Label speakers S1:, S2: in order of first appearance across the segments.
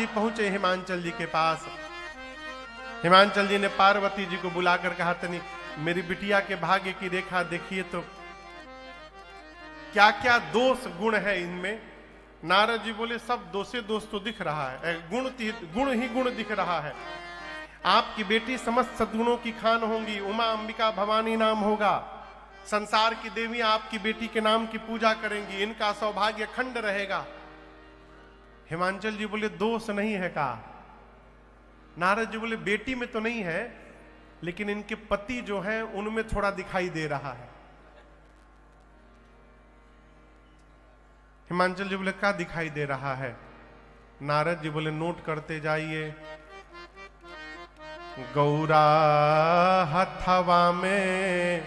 S1: जी पहुंचे हिमांचल जी के पास। हिमांचल जी ने पार्वती जी को बुलाकर कहा, तनी मेरी बिटिया के भाग्य की रेखा देखिए तो क्या क्या दोष गुण है इनमें। नारद जी बोले, सब दोषे दोष तो दिख रहा है, गुण ही गुण दिख रहा है। आपकी बेटी समस्त सद्गुणों की खान होंगी, उमा अंबिका भवानी नाम होगा, संसार की देवी आपकी बेटी के नाम की पूजा करेंगी, इनका सौभाग्य खंड रहेगा। हिमांचल जी बोले, दोष नहीं है का? नारद जी बोले, बेटी में तो नहीं है, लेकिन इनके पति जो हैं उनमें थोड़ा दिखाई दे रहा है। हिमांचल जी बोले, क्या दिखाई दे रहा है? नारद जी बोले, नोट करते जाइए। गौरा हथवा में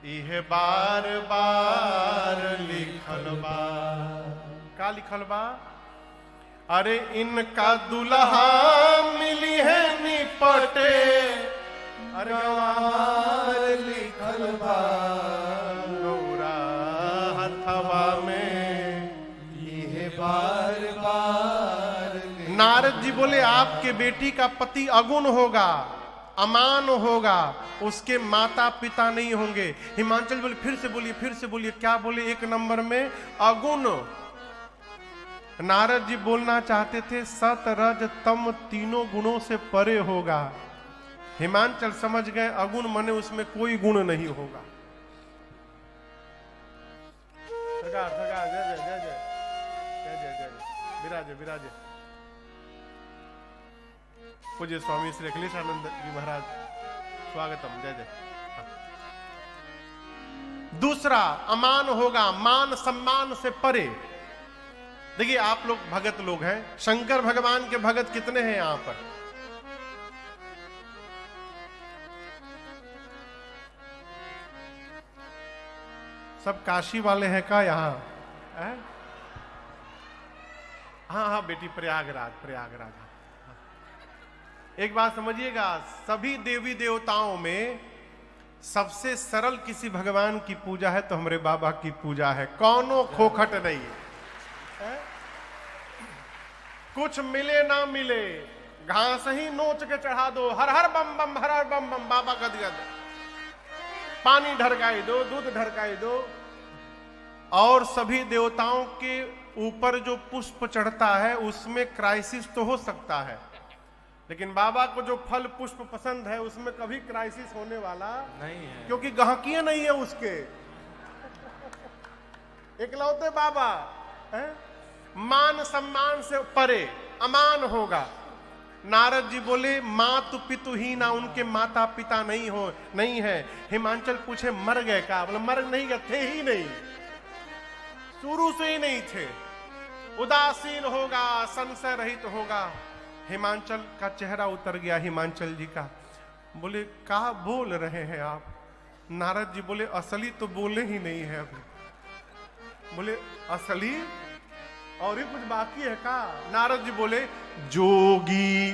S1: इहे बार बार लिखल बा। का लिखल बा? अरे इनका दुल्हा मिली है निपटे, अरे बार लिखल बा। गौरा हथवा में इहे बार बार। नारद जी बोले, आपके बेटी का पति अगुण होगा, अमान होगा, उसके माता पिता नहीं होंगे। हिमांचल बोले, फिर से बोलिए, क्या बोले? एक नंबर में अगुण। नारद जी बोलना चाहते थे सत रज तम तीनों गुणों से परे होगा। हिमांचल समझ गए अगुण माने उसमें कोई गुण नहीं होगा। सरकार सरकार, जय जय जय जय जय जय जय, विराजे विराजे। पूज्य स्वामी श्री अखिलेशानंद जी महाराज, स्वागतम, जय जय। दूसरा अमान होगा, मान सम्मान से परे। देखिए, आप लोग भगत लोग हैं, शंकर भगवान के भगत कितने हैं यहां पर? सब काशी वाले हैं का यहां? हाँ हाँ बेटी, प्रयागराज। एक बात समझिएगा, सभी देवी देवताओं में सबसे सरल किसी भगवान की पूजा है तो हमारे बाबा की पूजा है। कौनो खोखट नहीं है। कुछ मिले ना मिले, घास ही नोच के चढ़ा दो, हर हर बम बम, हर हर बम बम, बाबा गदगद। पानी ढरकाई दो, दूध ढरकाई दो। और सभी देवताओं के ऊपर जो पुष्प चढ़ता है उसमें क्राइसिस तो हो सकता है, लेकिन बाबा को जो फल पुष्प पसंद है उसमें कभी क्राइसिस होने वाला नहीं है, क्योंकि गहकियां नहीं है उसके। इकलौते बाबा है। मान सम्मान से परे अमान होगा। नारद जी बोले, मातु पितु ही ना, उनके माता पिता नहीं है। हिमांचल पूछे, मर गए का? बोले, मर नहीं गए, थे ही नहीं, शुरू से ही नहीं थे। उदासीन होगा, संशय रहित होगा। हिमांचल का चेहरा उतर गया। हिमांचल जी का बोले, क्या बोल रहे हैं आप? नारद जी बोले, असली तो बोले ही नहीं है अभी। बोले, असली और ही कुछ बाकी है का? नारद जी बोले, जोगी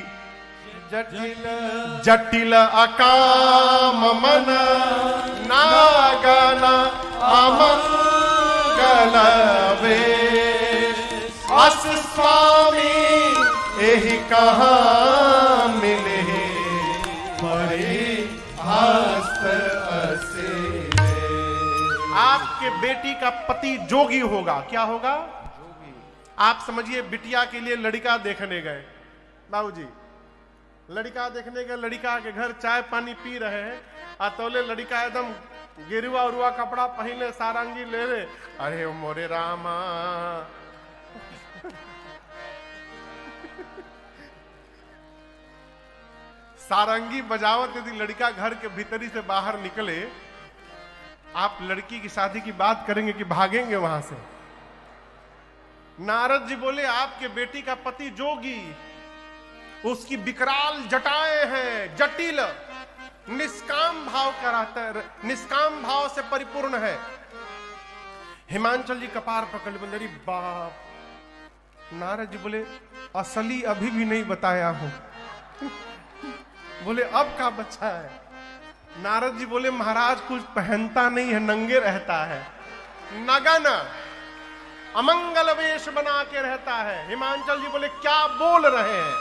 S1: जटिल अकाम मन नागन अमंगल वेश। अस स्वामी यही कहाँ मिले, बड़े हस्त असे। आपके बेटी का पति जोगी होगा। क्या होगा? जोगी। आप समझिए, बिटिया के लिए लड़का देखने गए, बाबूजी लड़का देखने गए, लड़का के घर चाय पानी पी रहे हैं, अतौले लड़का एकदम गेरुआ उरुआ कपड़ा पहने, सारंगी ले ले, अरे मोरे रामा। सारंगी बजावत यदि लड़का घर के भीतरी से बाहर निकले, आप लड़की की शादी की बात करेंगे कि भागेंगे वहां से? नारद जी बोले, आपके बेटी का पति जोगी, उसकी विकराल जटाएं हैं, जटिल, निष्काम भाव कराता है, निष्काम भाव से परिपूर्ण है। हिमांचल जी कपार पकड़ बंदरी, बाप। नारद जी बोले, असली अभी भी नहीं बताया हूं। बोले, अब का बच्चा है? नारद जी बोले, महाराज कुछ पहनता नहीं है, नंगे रहता है। नगन अमंगल वेश बना के रहता है। हिमांचल जी बोले क्या बोल रहे हैं?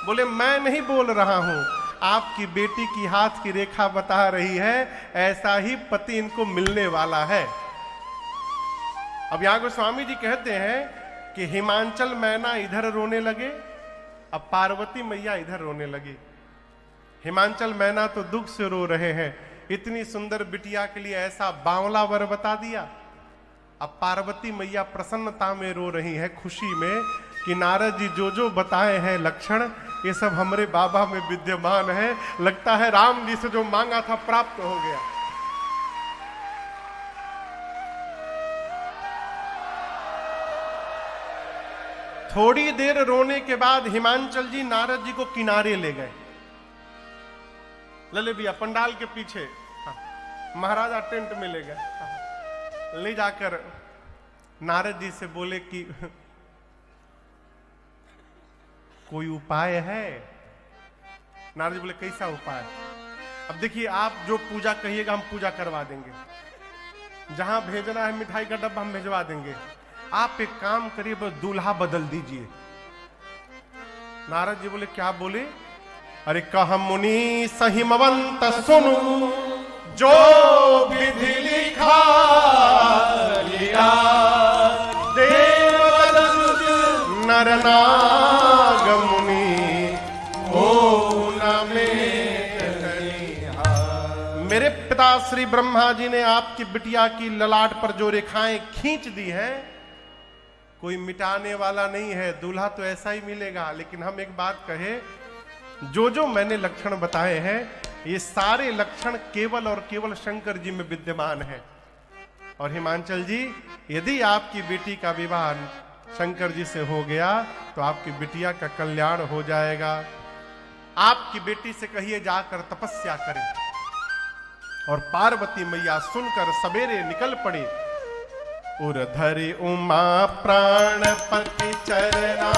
S1: बोले मैं नहीं बोल रहा हूं, आपकी बेटी की हाथ की रेखा बता रही है ऐसा ही पति इनको मिलने वाला है। अब यहां गोस्वामी जी कहते हैं कि हिमांचल मैना इधर रोने लगे, अब पार्वती मैया इधर रोने लगी। हिमांचल मैना तो दुख से रो रहे हैं, इतनी सुंदर बिटिया के लिए ऐसा बावला वर बता दिया। अब पार्वती मैया प्रसन्नता में रो रही है, खुशी में कि नारद जी जो जो बताए हैं लक्षण ये सब हमरे बाबा में विद्यमान है। लगता है राम जी से जो मांगा था प्राप्त हो गया। थोड़ी देर रोने के बाद हिमांचल जी नारद जी को किनारे ले गए। लले भैया पंडाल के पीछे, हाँ, महाराजा टेंट में ले गए। हाँ, ले जाकर नारद जी से बोले कि कोई उपाय है? नारद जी बोले कैसा उपाय? अब देखिए आप जो पूजा कहिएगा हम पूजा करवा देंगे, जहां भेजना है मिठाई का डब्बा हम भेजवा देंगे, आप एक काम करिए बस दूल्हा बदल दीजिए। नारद जी बोले क्या बोले? अरे कह मुनि सहिमवंत सुनु जो विधि लिखा लिया, देव नर नाग मुनि हो न मेरे पिता श्री ब्रह्मा जी ने आपकी बिटिया की ललाट पर जो रेखाएं खींच दी है कोई मिटाने वाला नहीं है। दूल्हा तो ऐसा ही मिलेगा। लेकिन हम एक बात कहे, जो जो मैंने लक्षण बताए हैं ये सारे लक्षण केवल और केवल शंकर जी में विद्यमान है। और हिमांचल जी यदि आपकी बेटी का विवाह शंकर जी से हो गया तो आपकी बिटिया का कल्याण हो जाएगा। आपकी बेटी से कहिए जाकर तपस्या करे। और पार्वती मैया सुनकर सवेरे निकल पड़ी। उर्धरि उमा प्राणपति चरना,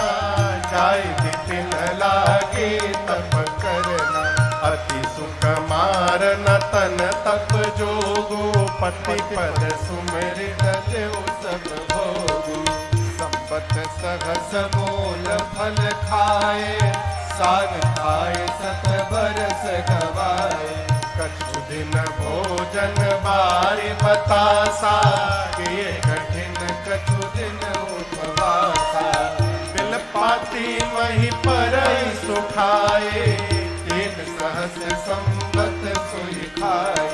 S1: जाय दिन लागे तप करना, अति सुख मारन तन तप जोगो, पति पद सुमिरित देव सब भोगो, संपत सहस मोल फल खाए, साग खाए सत बरस गवाए, कछु दिन भोजन बारी बतासा, के कठिन कछु दिन उपवासा, बिल पाती मही परई सुखाए, तीन सहस संवत सोई खाए,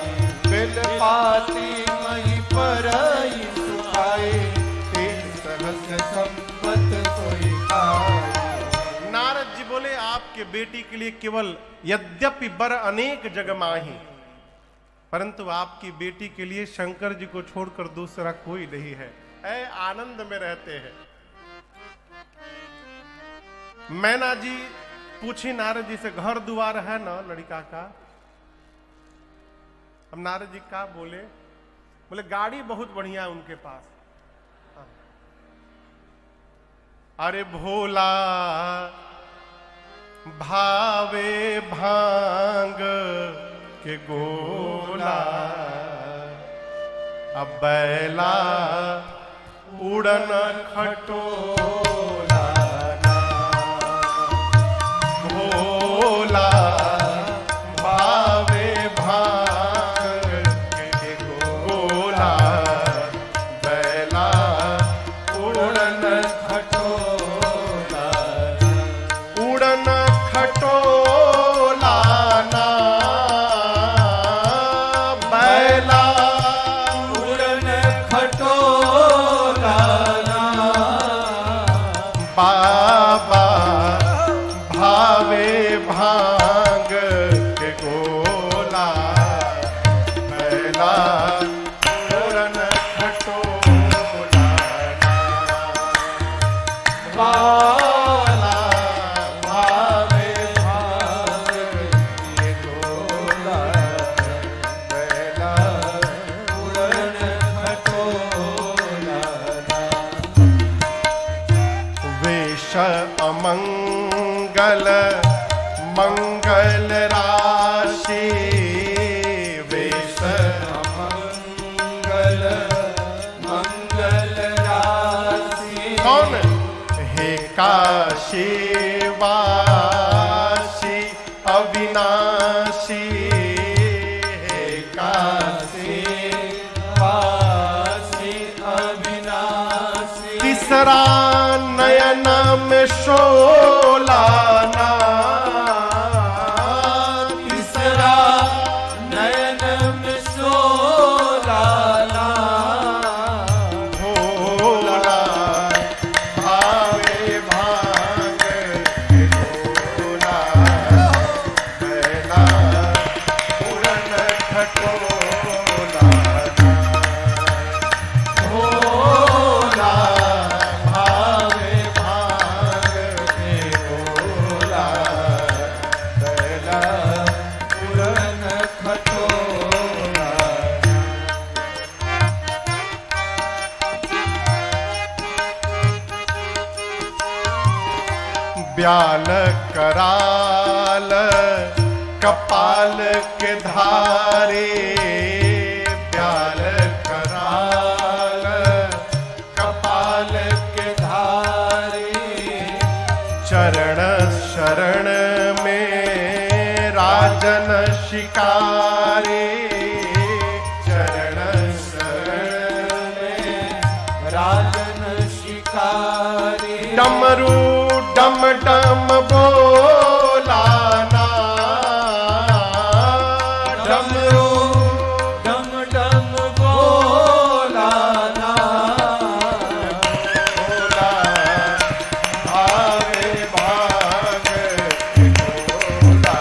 S1: बिल पाती मही परई सुखाए, तीन सहस संवत सोई खाए। नारद जी बोले आपके बेटी के लिए केवल यद्यपि बर अनेक जग माही, परंतु आपकी बेटी के लिए शंकर जी को छोड़कर दूसरा कोई नहीं है। ऐ आनंद में रहते हैं। मैना जी पूछी नारद जी से, घर द्वार है ना लड़का का? अब नारद जी का बोले? बोले गाड़ी बहुत बढ़िया उनके पास। अरे भोला भावे भांग के गोला, अब बैला उड़न खटोला, भोला भावे भांग के गोला, बैला उड़न खटोला, उड़न खटोला ना, बैला उड़न खटोला ना, बाबा भावे भांग के गोला, बैला उड़न खटोला ना, बाला भावे भांग के गोला, बैला उड़न खटोला ना। वेश अमंगल मंगल राशि, वेश अमंगल मंगल राशि, वासी अविनाशी हे काशी
S2: वासी अविनाशी।
S1: तीसरा नयन में शोलाना,
S2: तीसरा नयन में शोलाना,
S1: भोला भावे भांग भोला बैला पूरन खटोला,
S2: भोला भावे भांग भोला बैला पूरन खटोला।
S1: ब्याल कराल कपाल के धारे, ब्याल कराल कपाल के धारे, चरण शरण में राजन शिकारे, चरण शरण में
S2: राजन शिकारी।
S1: डमरू डम डम बोलाना,
S2: डमरू डम डम बोलाना,
S1: भोला भावे भाग भोला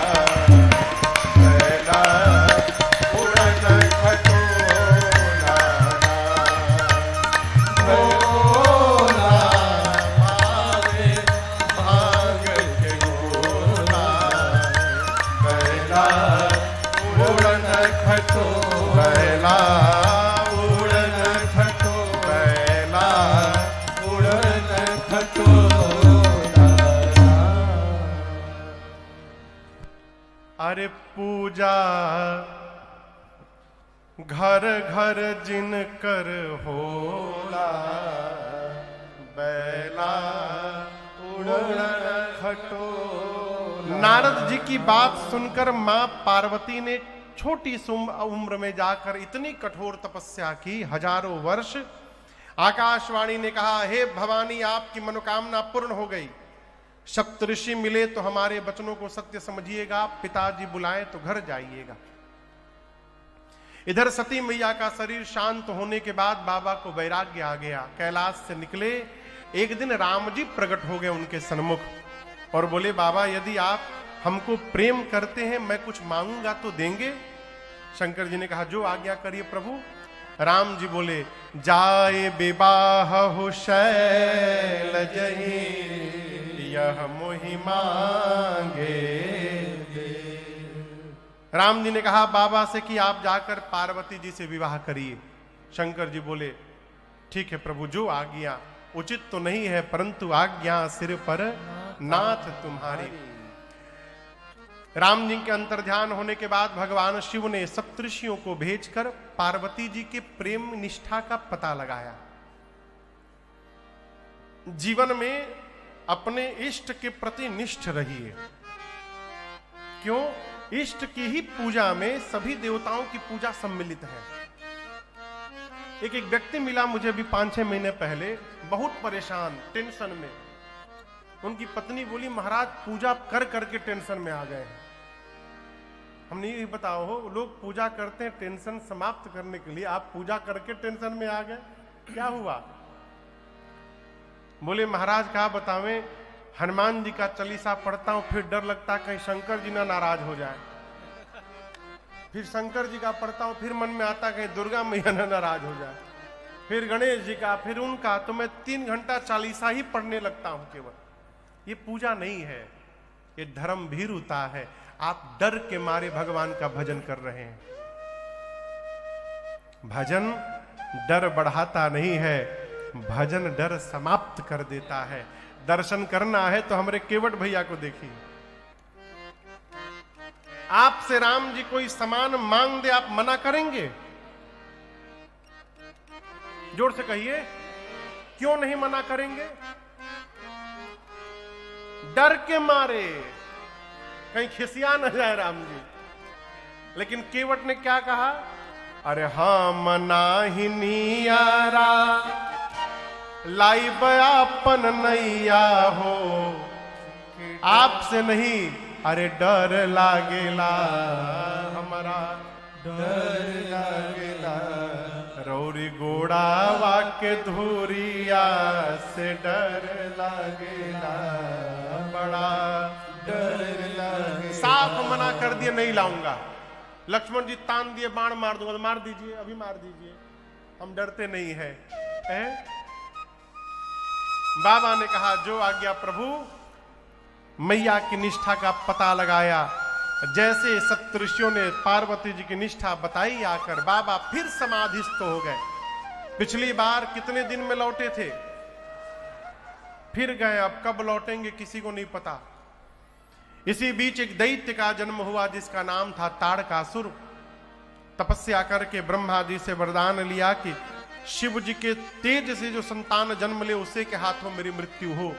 S1: बैला उड़न खटोला,
S2: भोला
S1: भावे भाग भोला बैला उड़न खटोला, बैला उड़न खटोला, बैला
S2: उड़न खटोला।
S1: अरे पूजा घर घर जिन कर होला, बैला उड़न खटोला। नारद जी की बात सुनकर मां पार्वती ने छोटी उम्र में जाकर इतनी कठोर तपस्या की, हजारों वर्ष। आकाशवाणी ने कहा, हे भवानी आपकी मनोकामना पूर्ण हो गई। सप्तऋषि मिले तो हमारे वचनों को सत्य समझिएगा, पिताजी बुलाएं तो घर जाइएगा। इधर सती मैया का शरीर शांत होने के बाद बाबा को वैराग्य आ गया। कैलाश से निकले, एक दिन राम जी प्रकट हो गए उनके सन्मुख और बोले, बाबा यदि आप हमको प्रेम करते हैं, मैं कुछ मांगूंगा तो देंगे? शंकर जी ने कहा, जो आज्ञा करिए प्रभु। राम जी बोले, जाए विवाह हो शैल जही, यह मोहि मांगे दे। राम जी ने कहा बाबा से कि आप जाकर पार्वती जी से विवाह करिए। शंकर जी बोले, ठीक है प्रभु, जो आज्ञा। उचित तो नहीं है, परंतु आज्ञा सिर पर नाथ तुम्हारी। राम जी के अंतर्ध्यान होने के बाद भगवान शिव ने सप्तऋषियों को भेजकर पार्वती जी के प्रेम निष्ठा का पता लगाया। जीवन में अपने इष्ट के प्रति निष्ठ रहिए। क्यों? इष्ट की ही पूजा में सभी देवताओं की पूजा सम्मिलित है। एक व्यक्ति मिला मुझे अभी 5-6 महीने पहले, बहुत परेशान, टेंशन में। उनकी पत्नी बोली, महाराज पूजा कर करके टेंशन में आ गए हैं। हमने ये बताओ हो, लोग पूजा करते हैं टेंशन समाप्त करने के लिए, आप पूजा करके टेंशन में आ गए, क्या हुआ? बोले महाराज क्या बतावें, हनुमान जी का चालीसा पढ़ता हूं, फिर डर लगता कहीं शंकर जी ना नाराज हो जाए। फिर शंकर जी का पढ़ता हूं, फिर मन में आता कहीं दुर्गा मैया ना नाराज हो जाए। फिर गणेश जी का, फिर उनका, तो मैं 3 घंटा चालीसा ही पढ़ने लगता हूं केवल। ये पूजा नहीं है, ये धर्म भीरुता है। आप डर के मारे भगवान का भजन कर रहे हैं। भजन डर बढ़ाता नहीं है, भजन डर समाप्त कर देता है। दर्शन करना है तो हमारे केवट भैया को देखिए। आपसे राम जी कोई सामान मांग दे, आप मना करेंगे? जोर से कहिए, क्यों नहीं मना करेंगे? डर के मारे, कहीं खिसिया न जाए राम जी। लेकिन केवट ने क्या कहा? अरे हम नाही नियारा लाई बयापन नैया हो, आपसे नहीं, अरे डर लागेला हमारा,
S2: डर लागेला
S1: रौरी गोड़ा वाक्य धूरिया से डर लागेला, बड़ा
S2: डर लागेला।
S1: साफ मना कर दिए, नहीं लाऊंगा। लक्ष्मण जी तान दिए, बाण मार दूंगा। तो मार दीजिए, अभी मार दीजिए, हम डरते नहीं है। बाबा ने कहा जो आज्ञा प्रभु। मैया की निष्ठा का पता लगाया, जैसे सप्तऋषियों ने पार्वती जी की निष्ठा बताई, आकर बाबा फिर समाधिस्थ हो गए। पिछली बार कितने दिन में लौटे थे, फिर गए, अब कब लौटेंगे किसी को नहीं पता। इसी बीच एक दैत्य का जन्म हुआ जिसका नाम था ताड़कासुर। तपस्या करके ब्रह्मा जी से वरदान लिया कि शिव जी के तेज से जो संतान जन्म ले उसे के हाथों मेरी मृत्यु हो।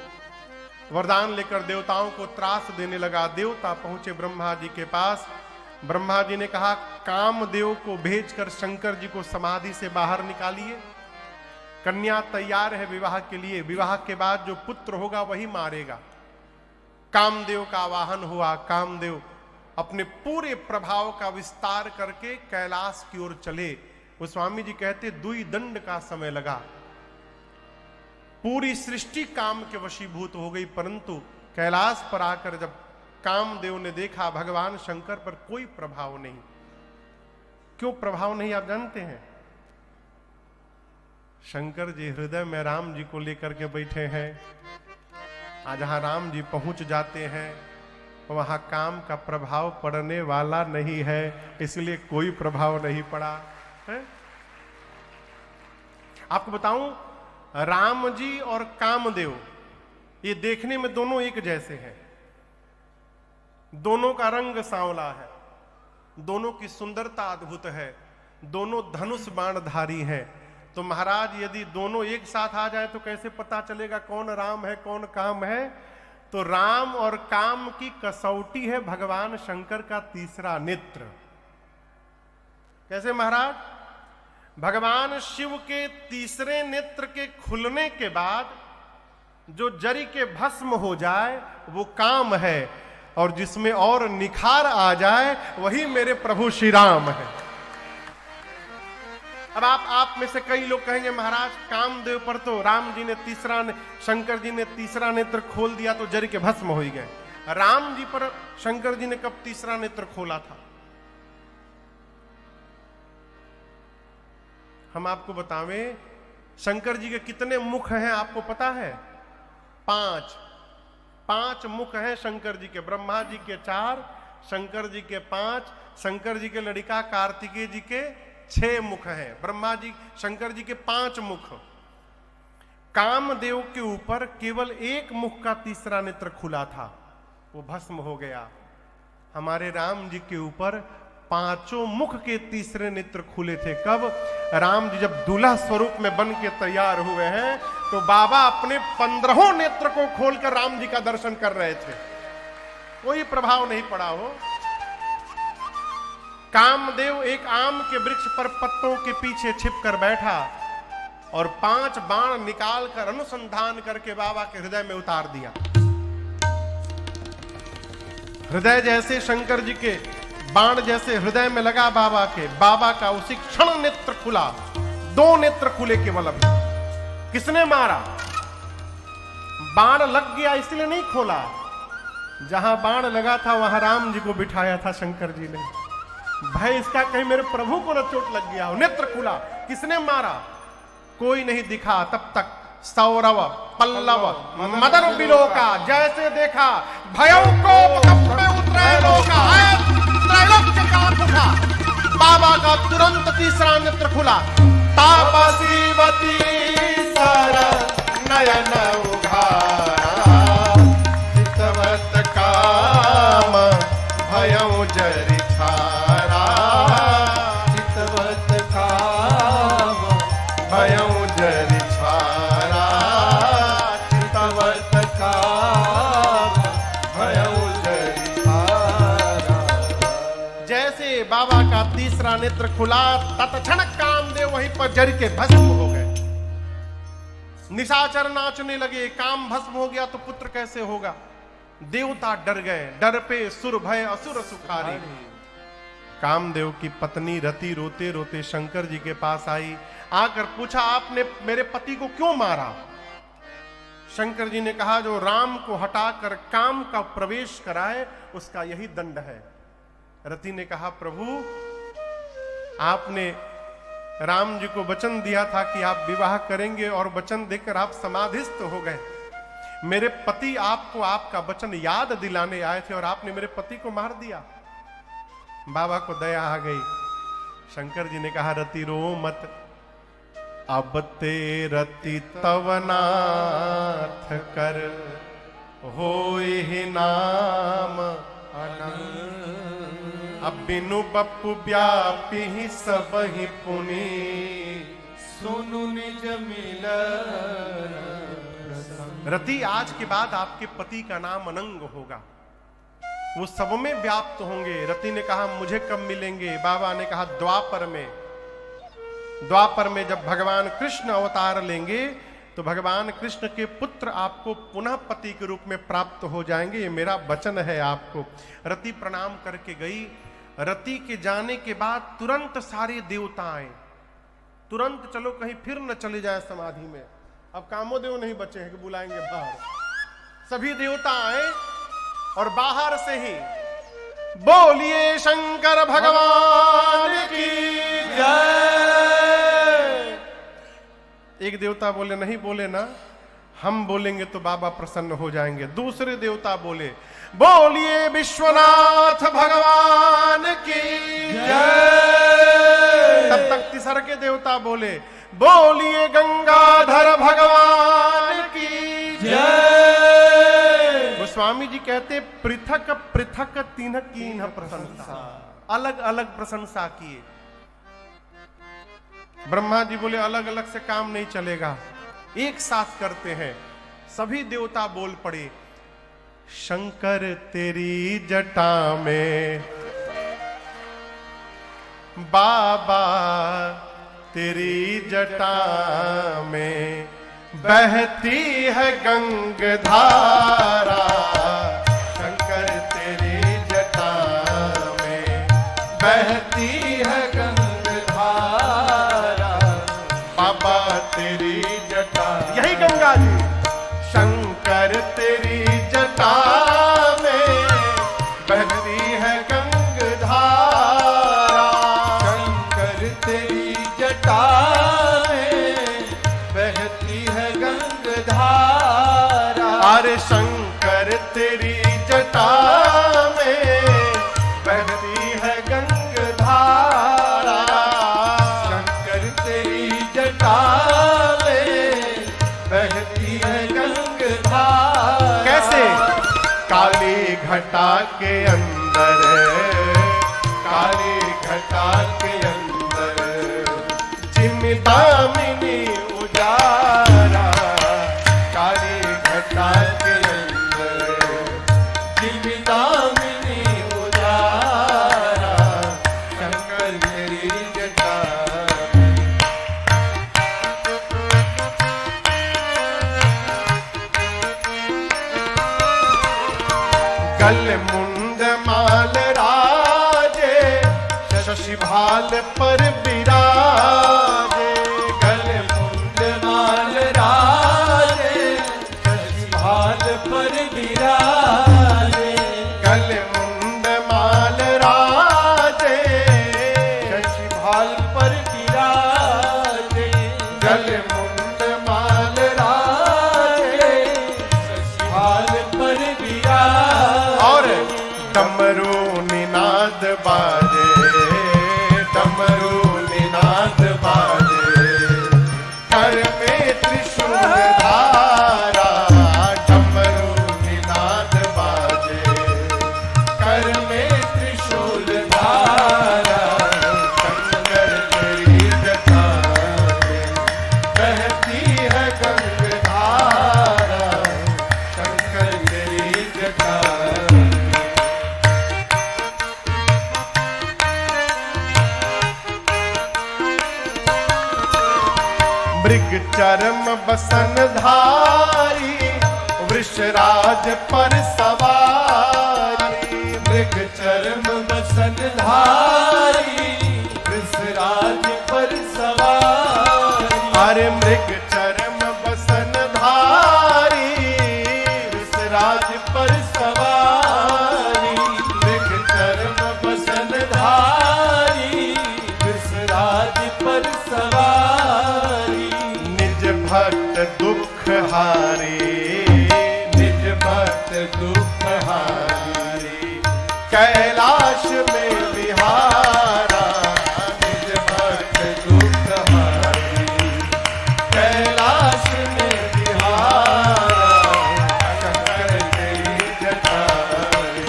S1: वरदान लेकर देवताओं को त्रास देने लगा। देवता पहुंचे ब्रह्मा जी के पास। ब्रह्मा जी ने कहा कामदेव को भेजकर शंकर जी को समाधि से बाहर निकालिए। कन्या तैयार है विवाह के लिए, विवाह के बाद जो पुत्र होगा वही मारेगा। कामदेव का आवाहन हुआ। कामदेव अपने पूरे प्रभाव का विस्तार करके कैलाश की ओर चले। वो स्वामी जी कहते दुई दंड का समय लगा, पूरी सृष्टि काम के वशीभूत हो गई, परंतु कैलाश पर आकर जब कामदेव ने देखा भगवान शंकर पर कोई प्रभाव नहीं। क्यों प्रभाव नहीं आप जानते हैं? शंकर जी हृदय में राम जी को लेकर के बैठे हैं। आज जहां राम जी पहुंच जाते हैं वहां काम का प्रभाव पड़ने वाला नहीं है, इसलिए कोई प्रभाव नहीं पड़ा है। आपको बताऊं, राम जी और कामदेव ये देखने में दोनों एक जैसे हैं। दोनों का रंग सांवला है, दोनों की सुंदरता अद्भुत है, दोनों धनुष बाणधारी हैं। तो महाराज यदि दोनों एक साथ आ जाए तो कैसे पता चलेगा कौन राम है कौन काम है? तो राम और काम की कसौटी है भगवान शंकर का तीसरा नेत्र। कैसे महाराज? भगवान शिव के तीसरे नेत्र के खुलने के बाद जो जरी के भस्म हो जाए वो काम है, और जिसमें और निखार आ जाए वही मेरे प्रभु श्री राम है। अब आप में से कई लोग कहेंगे महाराज कामदेव पर तो राम जी ने शंकर जी ने तीसरा नेत्र खोल दिया तो जरी के भस्म हो ही गए। राम जी पर शंकर जी ने कब तीसरा नेत्र खोला था? हम आपको बतावें, शंकर जी के कितने मुख हैं आपको पता है? 5 मुख हैं शंकर जी के। ब्रह्मा जी के 4, शंकर जी के 5, शंकर जी के लड़का कार्तिकेय जी के 6 मुख हैं। ब्रह्मा जी शंकर जी के 5 मुख। कामदेव के ऊपर केवल 1 मुख का तीसरा नेत्र खुला था, वो भस्म हो गया। हमारे राम जी के ऊपर 5 मुख के तीसरे नेत्र खुले थे। कब? राम जी जब दूल्हा स्वरूप में बन के तैयार हुए हैं तो बाबा अपने 15 नेत्र को खोलकर राम जी का दर्शन कर रहे थे। कोई प्रभाव नहीं पड़ा हो। कामदेव एक आम के वृक्ष पर पत्तों के पीछे छिपकर बैठा और 5 बाण निकालकर अनुसंधान करके बाबा के हृदय में उतार दिया। हृदय जैसे शंकर जी के बाण जैसे हृदय में लगा बाबा का उसी क्षण नेत्र खुला। 2 नेत्र खुले केवल। अभी किसने मारा? बाण लग गया इसलिए नहीं खोला, जहां बाण लगा था वहां राम जी को बिठाया था शंकर जी ने। भाई इसका कहीं मेरे प्रभु को न चोट लग गया हो। नेत्र खुला। किसने मारा? कोई नहीं दिखा। तब तक सौरव पल्लव मदन बिलोका जैसे देखा भयों को में उतरे लोका त्रैलोक्य का उठा। बाबा का तुरंत तीसरा नेत्र खुला। तापसीवती सर नयन उघारा चितवत काम भयों जरि छारा।
S2: चितवत काम
S1: भयों जरि छारा।
S2: चितवत काम
S1: का तीसरा नेत्र खुला, तत्क्षण कामदेव वहीं पर जल के भस्म हो गए। निशाचर नाचने लगे, काम भस्म हो गया तो पुत्र कैसे होगा। देवता डर गए, डर पे सुर भय असुर सुखारी। कामदेव की पत्नी रति रोते रोते शंकर जी के पास आई, आकर पूछा आपने मेरे पति को क्यों मारा। शंकर जी ने कहा जो राम को हटाकर काम का प्रवेश कराए उसका यही दंड है। रति ने कहा प्रभु आपने राम जी को वचन दिया था कि आप विवाह करेंगे और वचन देकर आप समाधिस्थ हो गए। मेरे पति आपको आपका वचन याद दिलाने आए थे और आपने मेरे पति को मार दिया। बाबा को दया आ गई। शंकर जी ने कहा रति रो मत, अब ते रति तवनाथ कर होए ही नाम अनंत। अब बिनु बप्पु व्यापी ही सब ही पुनि
S2: सुनु निज मिलन।
S1: रति आज के बाद आपके पति का नाम अनंग होगा, वो सब में व्याप्त होंगे। रति ने कहा मुझे कब मिलेंगे। बाबा ने कहा द्वापर में। द्वापर में जब भगवान कृष्ण अवतार लेंगे तो भगवान कृष्ण के पुत्र आपको पुनः पति के रूप में प्राप्त हो जाएंगे, ये मेरा वचन है आपको। रति प्रणाम करके गई। रति के जाने के बाद तुरंत सारे देवता आए, तुरंत चलो कहीं फिर न चले जाए समाधि में। अब कामोदेव नहीं बचे हैं कि बुलाएंगे बाहर। सभी देवता आए और बाहर से ही बोलिए शंकर भगवान की जय। एक देवता बोले नहीं बोले ना, हम बोलेंगे तो बाबा प्रसन्न हो जाएंगे। दूसरे देवता बोले बोलिए विश्वनाथ भगवान की जय। तब तक तीसर के देवता बोले बोलिए गंगाधर भगवान की जय। गोस्वामी जी कहते पृथक पृथक तीन कीन्ह प्रशंसा, अलग अलग प्रशंसा किए। ब्रह्मा जी बोले अलग अलग से काम नहीं चलेगा, एक साथ करते हैं। सभी देवता बोल पड़े शंकर तेरी जटा में, बाबा तेरी जटा में बहती है गंगधारा। शंकर तेरी जटा में बहती है गंगधारा, बाबा तेरी जटा, यही गंगा जी। शंकर तेरी जटा में बहती है गंगधारा।
S2: शंकर तेरी जटा में बहती है गंगधारा।
S1: अरे शंकर तेरी जटा में बहती है गंगधारा।
S2: शंकर तेरी जटा में बहती है गंगधारा।
S1: कैसे? काली घटा के अंदर, काली घटा के अंदर चिन्तामिनी उजारा। काली घटा के अंदर
S2: चिन्तामिनी उजारा। शंकर तेरी जटा
S1: गल मुंड माल राजे, शशि भाल पर विराजे।
S2: गल मुंड माल राजे, शशि भाल पर विराजे।
S1: गल मुंड माल राजे,
S2: शशि भाल पर विराजे।
S1: गल मुंड माल राजे,
S2: शशि भाल पर विराजे।
S1: और डमरू निनाद बाजे, डमरू निनाद बाजे। कर में त्रिशूल धारा, डमरू निनाद बाजे। कर में त्रिशूल धारा। शंकर तेरी जटा में बहती है गंगधारा। शंकर तेरी जटा बसन धारी, वृषराज पर सवारी।
S2: मृग चर्म बसन धारी, वृषराज पर सवारी।
S1: अरे मृग चर्म बसन धारी, वृषराज पर सवारी।
S2: मृग चर्म बसन धारी, वृषराज पर सवारी।
S1: निज भक्त दुख हारे,
S2: निज भक्त दुख हारी।
S1: कैलाश में विहारा।
S2: निज भक्त दुख हारी, कैलाश में विहारा। शंकर तेरी जटारी।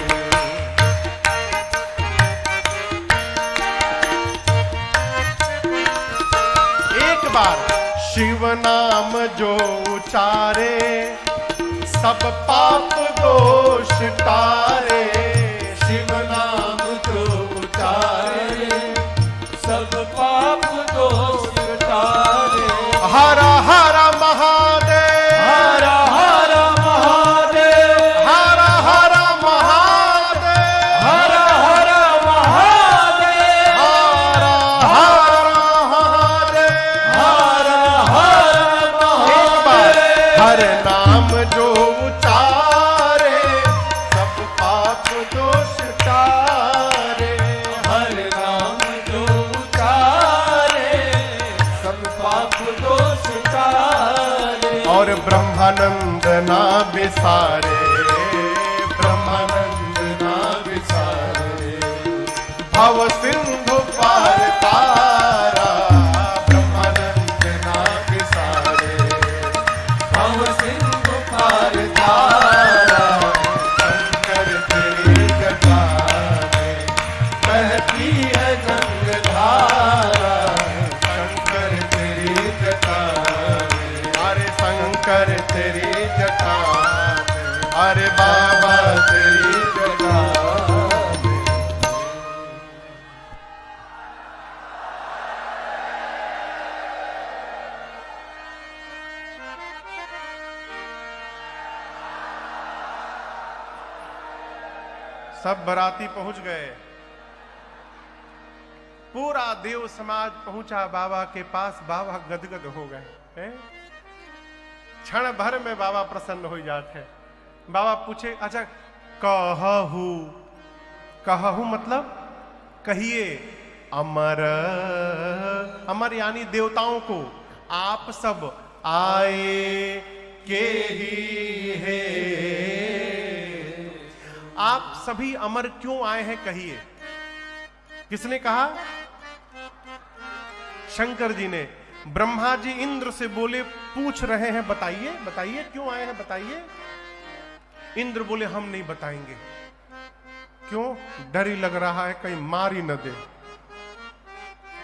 S1: एक बार शिव नाम जो उचारे, सब पाप दोष तारे।
S2: शिव नाम जो उचारे, सब पाप दोष टारे।
S1: हर हर महादेव,
S2: हर हर महादेव,
S1: हर हर महादेव,
S2: हर हर महादेव,
S1: हर हर महादेव।
S2: हर हर
S1: एक बार
S2: महादेव।
S1: हर नाम जो उचारे, सब पाप दोष तारे।
S2: हर नाम जो उचारे, सब पाप दोष टारे।
S1: और ब्रह्मानंद ना बिसारे,
S2: ब्रह्मानंद ना विसारे।
S1: भव सिंधु पार तारा। ब्रह्मानंद ना बिसारे,
S2: भव सिंधु पार तारा।
S1: शंकर तेरी जटा में
S2: बहती है गंगाधारा।
S1: शंकर तेरी जटा में, अरे शंकर तेरी जटा में, अरे बाबा तेरी जटा में। सब बराती पहुंच गए, पूरा देव समाज पहुंचा बाबा के पास। बाबा गदगद हो गए हैं। क्षण भर में बाबा प्रसन्न हो जाते हैं। बाबा पूछे, अच्छा कहू, कहू मतलब कहिए। अमर, अमर यानी देवताओं को। आप सब आए के ही है, आप सभी अमर क्यों आए हैं कहिए। किसने कहा? शंकर जी ने। ब्रह्मा जी इंद्र से बोले, पूछ रहे हैं, बताइए बताइए क्यों आए हैं, बताइए। इंद्र बोले, हम नहीं बताएंगे। क्यों? डर ही लग रहा है कहीं मार ही न दे।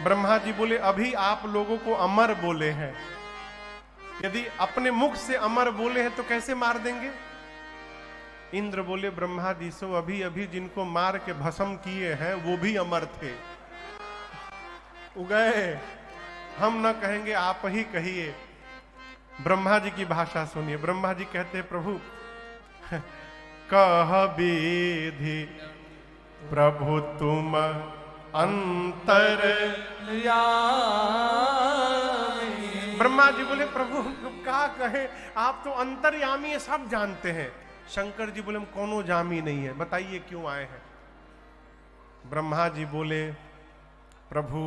S1: ब्रह्मा जी बोले, अभी आप लोगों को अमर बोले हैं, यदि अपने मुख से अमर बोले हैं तो कैसे मार देंगे। इंद्र बोले, ब्रह्मा जी सो अभी अभी जिनको मार के भस्म किए हैं वो भी अमर थे, उगए। हम न कहेंगे, आप ही कहिए। ब्रह्मा जी की भाषा सुनिए। ब्रह्मा जी कहते हैं, प्रभु कह विधि प्रभु तुम अंतर। ब्रह्मा जी बोले, प्रभु क्या कहे, आप तो अंतर्यामी सब जानते हैं। शंकर जी बोले, हम कोनो जामी नहीं है, बताइए क्यों आए हैं। ब्रह्मा जी बोले, प्रभु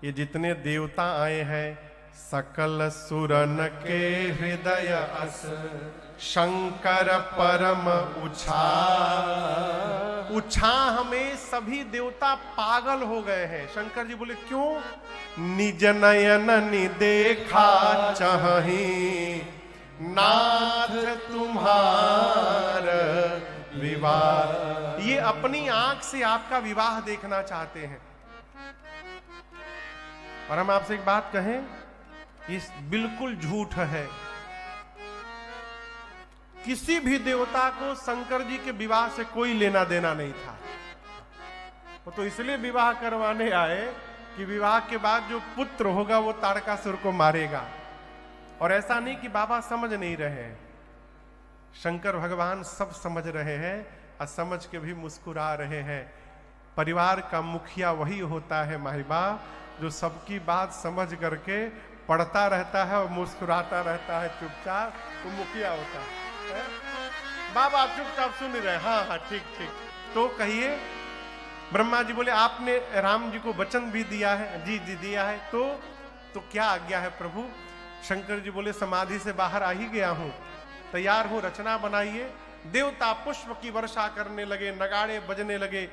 S1: ये जितने देवता आए हैं सकल सुरन के हृदय अस शंकर परम उछाह में सभी देवता पागल हो गए हैं। शंकर जी बोले, क्यों? निज नयन नि देखा चाही नाथ तुम्हार विवाह। ये अपनी आंख से आपका विवाह देखना चाहते हैं। और हम आपसे एक बात कहें, ये बिल्कुल झूठ है। किसी भी देवता को शंकर जी के विवाह से कोई लेना देना नहीं था। वो तो इसलिए विवाह करवाने आए कि विवाह के बाद जो पुत्र होगा वो तारकासुर को मारेगा। और ऐसा नहीं कि बाबा समझ नहीं रहे हैं, शंकर भगवान सब समझ रहे हैं और समझ के भी मुस्कुरा रहे हैं। परिवार का मुखिया वही होता है माहिबा, जो सबकी बात समझ करके पढ़ता रहता है और मुस्कुराता रहता है चुपचाप, वो मुखिया होता है। बाबा आप चुपचाप सुन रहे, हाँ हाँ ठीक ठीक, तो कहिए। ब्रह्मा जी बोले आपने राम जी को वचन भी दिया है? जी जी दिया है। तो क्या आज्ञा है प्रभु? शंकर जी बोले समाधि से बाहर आ ही गया हूं, तैयार हूं, रचना बनाइए। देवता पुष्प की वर्षा करने लगे, नगाड़े बजने लगे।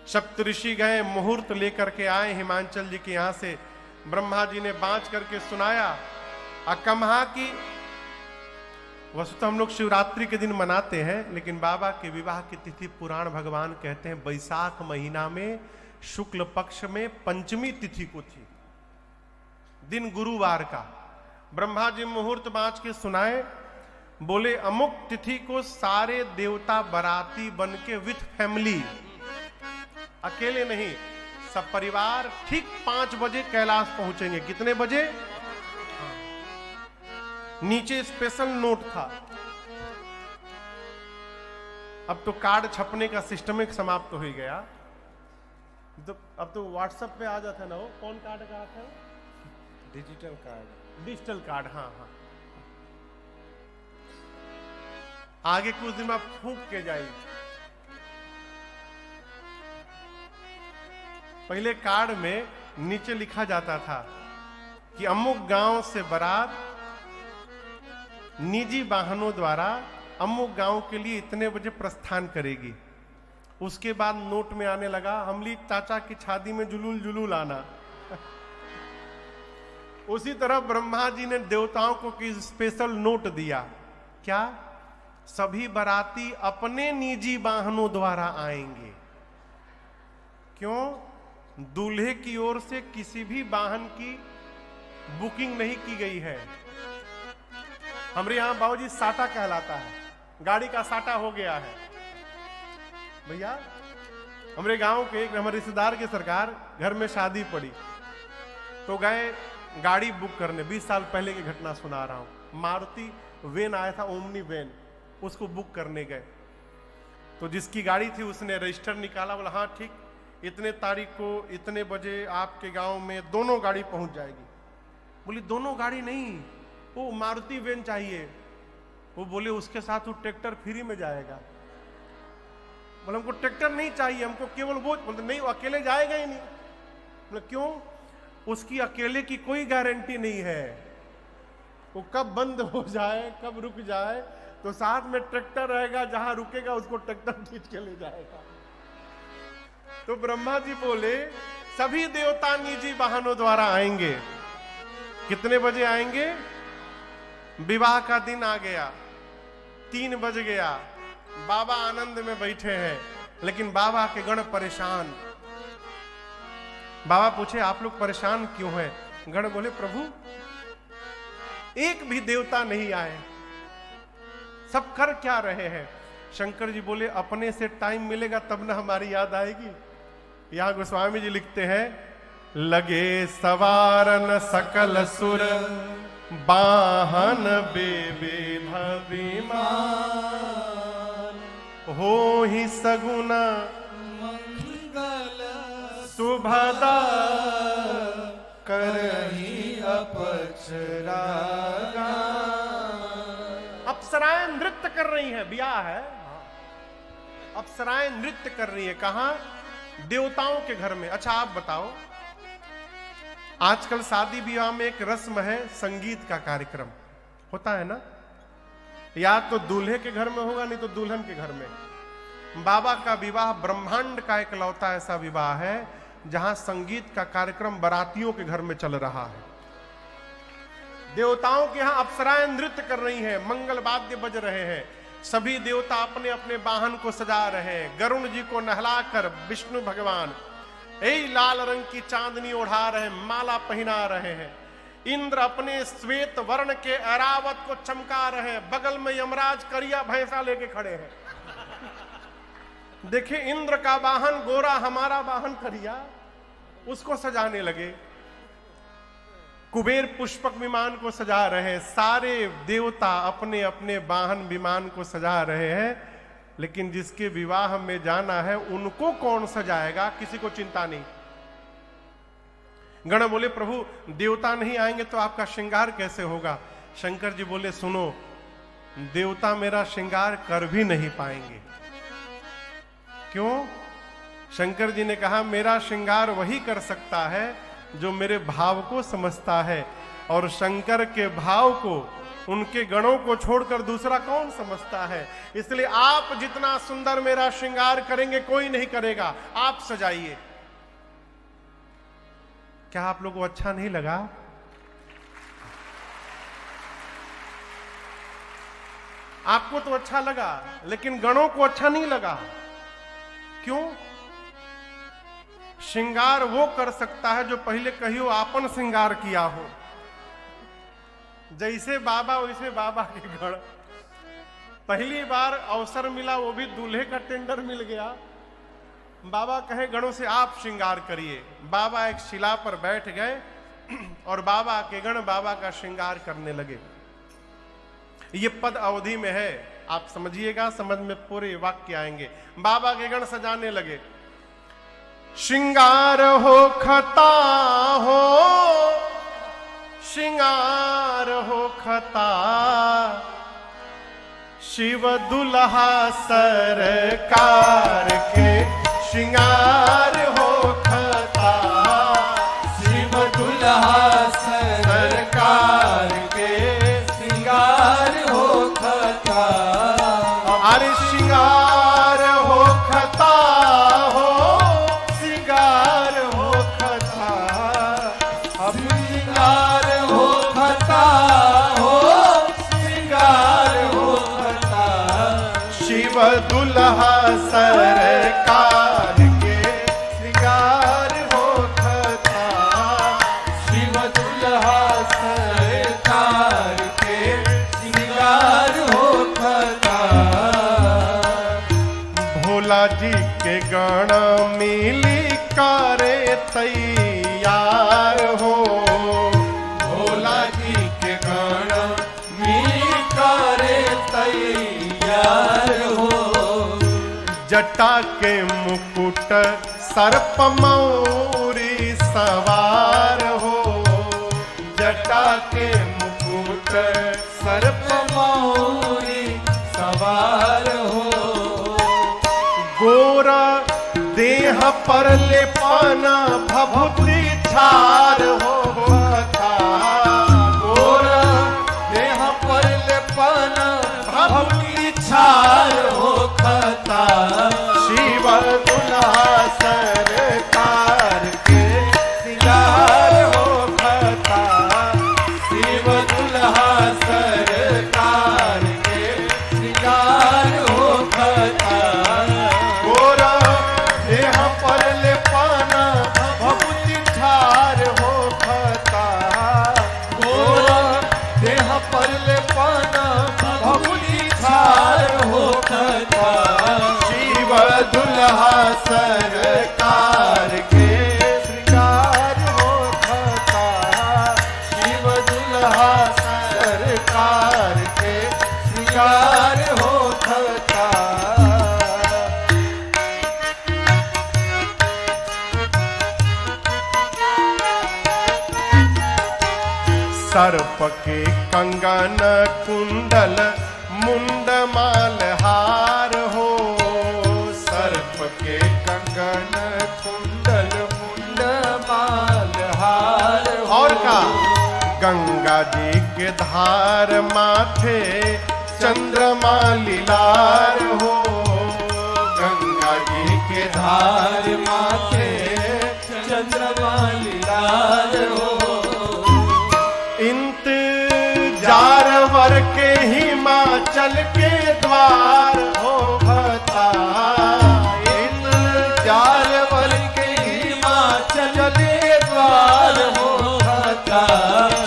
S1: सप्तऋषि गए, मुहूर्त लेकर के आए हिमांचल जी के यहां से। ब्रह्मा जी ने बांच करके सुनाया। अकम्हा की वस्तुतः हम लोग शिवरात्रि के दिन मनाते हैं, लेकिन बाबा के विवाह की तिथि पुराण भगवान कहते हैं बैसाख महीना में शुक्ल पक्ष में पंचमी तिथि को थी, दिन गुरुवार का। ब्रह्मा जी मुहूर्त बांच के सुनाए, बोले अमुक तिथि को सारे देवता बराती बन के विथ फैमिली, अकेले नहीं, सब परिवार ठीक 5 बजे कैलाश पहुंचेंगे। कितने बजे? नीचे स्पेशल नोट था। अब तो कार्ड छपने का सिस्टम एक समाप्त हो ही गया, तो अब तो व्हाट्सएप पे आ जाता है ना। वो कौन कार्ड का आता है?
S2: Digital card.
S1: डिजिटल कार्ड, हाँ हाँ। आगे कुछ दिन में फूंक के जाएगी। पहले कार्ड में नीचे लिखा जाता था कि अमुक गांव से बारात निजी वाहनों द्वारा अमुक गांव के लिए इतने बजे प्रस्थान करेगी। उसके बाद नोट में आने लगा हमली चाचा की शादी में जुलूल जुलूल आना। उसी तरह ब्रह्मा जी ने देवताओं को की स्पेशल नोट दिया। क्या? सभी बाराती अपने निजी वाहनों द्वारा आएंगे। क्यों? दूल्हे की ओर से किसी भी वाहन की बुकिंग नहीं की गई है। हमारे यहां बाबूजी साटा कहलाता है, गाड़ी का साटा हो गया है। भैया हमारे गांव के एक हमारे रिश्तेदार के सरकार घर में शादी पड़ी, तो गए गाड़ी बुक करने। 20 साल पहले की घटना सुना रहा हूं। मारुति वेन आया था, ओमनी वेन, उसको बुक करने गए। तो जिसकी गाड़ी थी उसने रजिस्टर निकाला, बोला हाँ ठीक, इतने तारीख को इतने बजे आपके गांव में दोनों गाड़ी पहुंच जाएगी। बोली दोनों गाड़ी नहीं, वो मारुति वेन चाहिए। वो बोले उसके साथ वो ट्रैक्टर फ्री में जाएगा। बोले हमको ट्रैक्टर नहीं चाहिए, हमको केवल वो। बोलते नहीं, वो अकेले जाएगा ही नहीं। बोले क्यों? उसकी अकेले की कोई गारंटी नहीं है, वो कब बंद हो जाए, कब रुक जाए, तो साथ में ट्रैक्टर रहेगा, जहां रुकेगा उसको ट्रैक्टर खींच के ले जाएगा। तो ब्रह्मा जी बोले सभी देवता निजी वाहनों द्वारा आएंगे। कितने बजे आएंगे? विवाह का दिन आ गया, 3 बज गया, बाबा आनंद में बैठे हैं, लेकिन बाबा के गण परेशान। बाबा पूछे आप लोग परेशान क्यों हैं? गण बोले प्रभु एक भी देवता नहीं आए, सब कर क्या रहे हैं? शंकर जी बोले अपने से टाइम मिलेगा तब ना हमारी याद आएगी। यहां गोस्वामी जी लिखते हैं लगे सवारन सकल सुर बाहन बेविध विमान, हो ही सगुना
S2: मंगल
S1: सुभदा
S2: करही अपचरागा।
S1: अप्सराएं नृत्य कर रही हैं, ब्याह है, अप्सराएं नृत्य कर रही है। कहां? देवताओं के घर में। अच्छा आप बताओ, आजकल शादी विवाह में एक रस्म है, संगीत का कार्यक्रम होता है ना, या तो दूल्हे के घर में होगा नहीं तो दुल्हन के घर में। बाबा का विवाह ब्रह्मांड का इकलौता ऐसा विवाह है जहां संगीत का कार्यक्रम बारातियों के घर में चल रहा है। देवताओं के यहां अप्सराएं नृत्य कर रही हैं, मंगल वाद्य बज रहे हैं, सभी देवता अपने अपने वाहन को सजा रहे हैं। गरुण जी को नहलाकर विष्णु भगवान लाल रंग की चांदनी ओढ़ा रहे हैं, माला पहना रहे हैं। इंद्र अपने श्वेत वर्ण के ऐरावत को चमका रहे हैं, बगल में यमराज करिया भैंसा लेके खड़े हैं। देखिए इंद्र का वाहन गोरा, हमारा वाहन करिया, उसको सजाने लगे। कुबेर पुष्पक विमान को सजा रहे हैं, सारे देवता अपने अपने वाहन विमान को सजा रहे हैं, लेकिन जिसके विवाह में जाना है उनको कौन सजाएगा, किसी को चिंता नहीं। गण बोले प्रभु देवता नहीं आएंगे तो आपका श्रृंगार कैसे होगा? शंकर जी बोले सुनो, देवता मेरा श्रृंगार कर भी नहीं पाएंगे। क्यों? शंकर जी ने कहा मेरा श्रृंगार वही कर सकता है जो मेरे भाव को समझता है, और शंकर के भाव को, उनके गणों को छोड़कर दूसरा कौन समझता है। इसलिए आप जितना सुंदर मेरा श्रृंगार करेंगे कोई नहीं करेगा, आप सजाइए। क्या आप लोगों को अच्छा नहीं लगा? आपको तो अच्छा लगा, लेकिन गणों को अच्छा नहीं लगा। क्यों? श्रृंगार वो कर सकता है जो पहले कहियो आपन श्रृंगार किया हो। जैसे बाबा वैसे बाबा के गण। पहली बार अवसर मिला, वो भी दूल्हे का टेंडर मिल गया। बाबा कहे गणों से आप श्रृंगार करिए। बाबा एक शिला पर बैठ गए और बाबा के गण बाबा का श्रृंगार करने लगे। ये पद अवधि में है, आप समझिएगा, समझ में पूरे वाक्य आएंगे। बाबा के गण सजाने लगे। श्रृंगार हो खता हो, श्रृंगार हो खता, शिव दुल्हा सरकार के श्रृंगार हो खता,
S2: शिव दुल्हा सरकार के श्रृंगार हो खता।
S1: अरे श्रृंगार हो खता हो, श्रृंगार हो खता,
S2: अब श्रृंगार हो खता हो, श्रृंगार हो खता,
S1: शिव दुल्हा सरकार के श्रृंगार हो खता,
S2: शिव दुल्हा सरकार के श्रृंगार हो खता।
S1: भोला जी के गण मिली करे तैयार हो,
S2: भोला जी के गण मिल करे तैयार हो,
S1: जटा के मुकुट सर्प मौरी सवार हो,
S2: जटा के मुकुट सर्प मौरी सवार हो,
S1: गोरा देह पर लेपना भभूति छार हो खता,
S2: गोरा देह पर लेपना भभूति छार हो खता,
S1: शिव दुल्हा सरकार के श्रृंगार हो खता,
S2: शिव दुल्हा सरकार के श्रृंगार हो खता,
S1: गोरा देह पर लेपना भभूति छार हो खता,
S2: गोरा देह पर लेपना भभूति छार हो खता,
S1: शिव दुल्हा सरकार के श्रृंगार हो खता,
S2: शिव दुल्हा सरकार के श्रृंगार हो खता।
S1: सर्प के कंगन कुंडल मुंड माल हार हो,
S2: सर्प के कंगन कुंडल मुंड माल हार हो,
S1: और का गंगा जी के धार माथे चंद्रमा लीलार हो,
S2: गंगा जी के धार माथे चंद्रमा लीलार हो,
S1: इंतजार वर के हिमाचल के द्वार हो खता,
S2: इंतजार वर के हिमाचल के द्वार हो खता,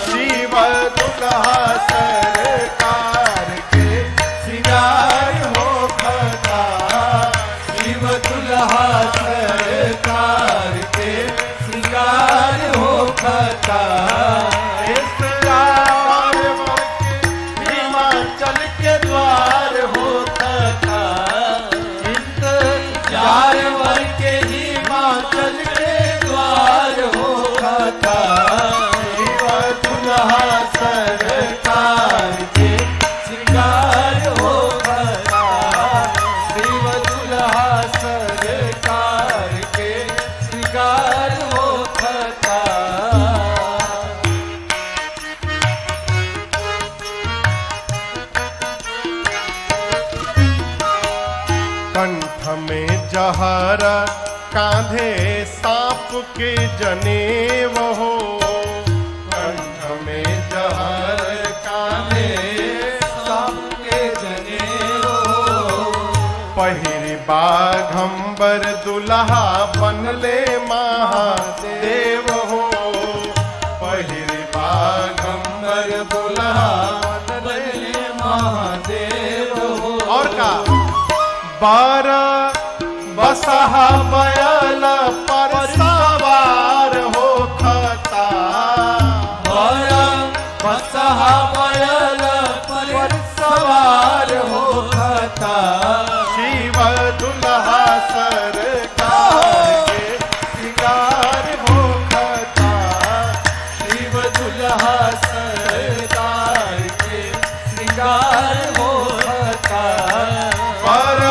S1: शिव दुल्हा सरकार के श्रृंगार हो खता,
S2: शिव दुल्हा सरकार के श्रृंगार हो खता,
S1: कंठ में जहर कांधे सांप के जनेव हो,
S2: कंठ में जहर कांधे सांप के जनेऊ हो।
S1: पहिरी बाघंबर दुल्हा बनले महादेव हो, पहिरी
S2: बाघंबर दुल्हा बनले महादेव हो।
S1: और का बार बसहा बयल पर सवार हो खता,
S2: बसहा बैल पर सवार हो खता।
S1: शिव दुल्हा सरकार के श्रृंगार हो खता,
S2: शिव दुल्हा सरकार के श्रृंगार हो खता।
S1: पर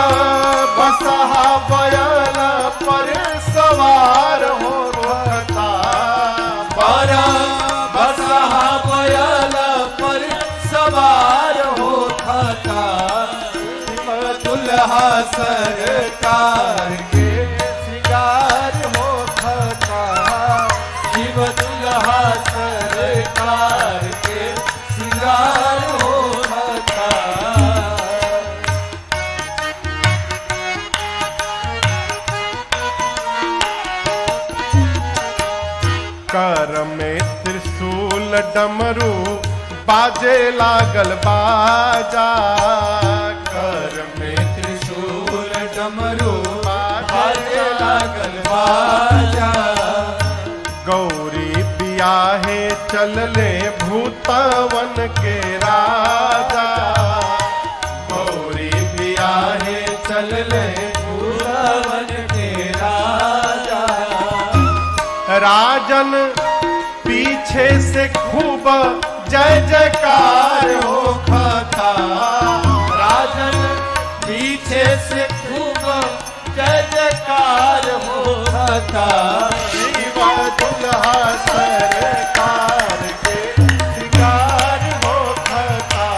S1: बसहा बयल पर सवार हो खता,
S2: पर बसहा बैल पर सवार हो खता। शिव दुल्हा सरकार के श्रृंगार हो खता। शिव दुल्हा सरकार के श्रृंगार हो खता।
S1: कर में त्रिशूल डमरू बाजे लागल बाजा, कर में
S2: त्रिशूल डमरू बाजे लागल बाजा।
S1: गौरी बियाहे चलले भूतवन के राजा,
S2: गौरी बियाहे चलले भूतवन के राजा।
S1: राजन पीछे से खूब जय जयकार हो खता,
S2: राजन पीछे से खूब जय जयकार हो खता।
S1: शिव दुल्हा सरकार के श्रृंगार हो खता,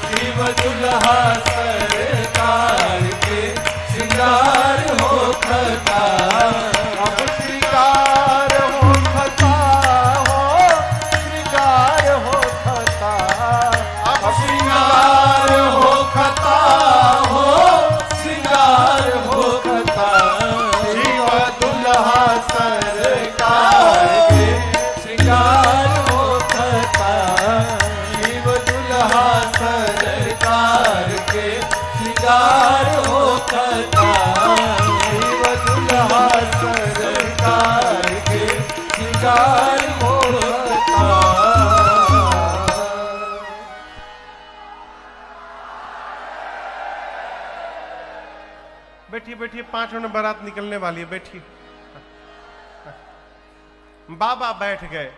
S2: शिव दुल्हा सरकार के श्रृंगार हो खता।
S1: अब श्रृंगार हो खता हो, श्रृंगार हो खता, अब
S2: श्रृंगार हो खता हो, श्रृंगार हो खता।
S1: शिव दुल्हा
S2: सरकार के श्रृंगार हो खता। शिव दुल्हा सरकार के श्रृंगार हो खता। शिव दुल्हा सरकार के श्रृंगार हो खता।
S1: बैठिए बैठिए, 5 मिनट बारात निकलने वाली है, बैठिए। बाबा बैठ गए।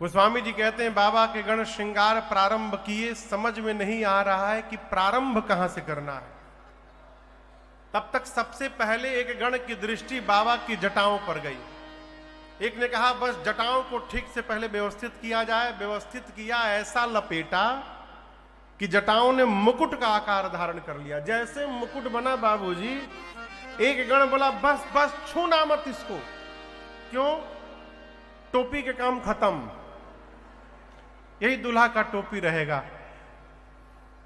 S1: गोस्वामी जी कहते हैं बाबा के गण श्रृंगार प्रारंभ किए, समझ में नहीं आ रहा है कि प्रारंभ कहां से करना है। तब तक सबसे पहले एक गण की दृष्टि बाबा की जटाओं पर गई। एक ने कहा बस जटाओं को ठीक से पहले व्यवस्थित किया जाए। व्यवस्थित किया, ऐसा लपेटा कि जटाओं ने मुकुट का आकार धारण कर लिया। जैसे मुकुट बना बाबूजी, एक गण बोला बस बस छूना मत इसको। क्यों? टोपी के काम खत्म, यही दूल्हा का टोपी रहेगा।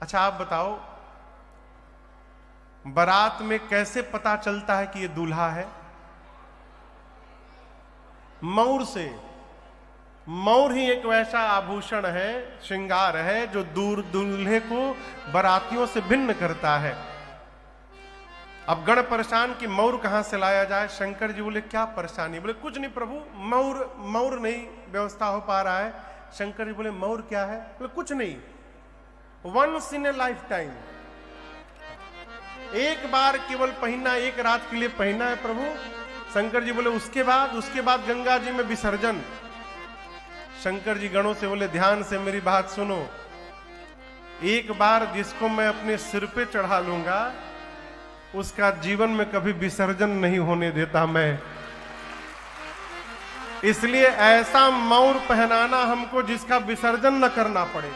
S1: अच्छा आप बताओ, बारात में कैसे पता चलता है कि ये दूल्हा है? मौर से। मौर ही एक वैसा आभूषण है, श्रृंगार है, जो दूल्हे को बारातियों से भिन्न करता है। अब गण परेशान कि मौर कहां से लाया जाए। शंकर जी बोले क्या परेशानी? बोले कुछ नहीं प्रभु, मौर नहीं व्यवस्था हो पा रहा है। शंकर जी बोले मौर क्या है? बोले कुछ नहीं, once in a lifetime, एक बार केवल पहनना, एक रात के लिए पहनना है प्रभु। शंकर जी बोले उसके बाद गंगा जी में विसर्जन। शंकर जी गणों से बोले ध्यान से मेरी बात सुनो, एक बार जिसको मैं अपने सिर पे चढ़ा लूंगा उसका जीवन में कभी विसर्जन नहीं होने देता मैं। इसलिए ऐसा मौर पहनाना हमको जिसका विसर्जन न करना पड़े।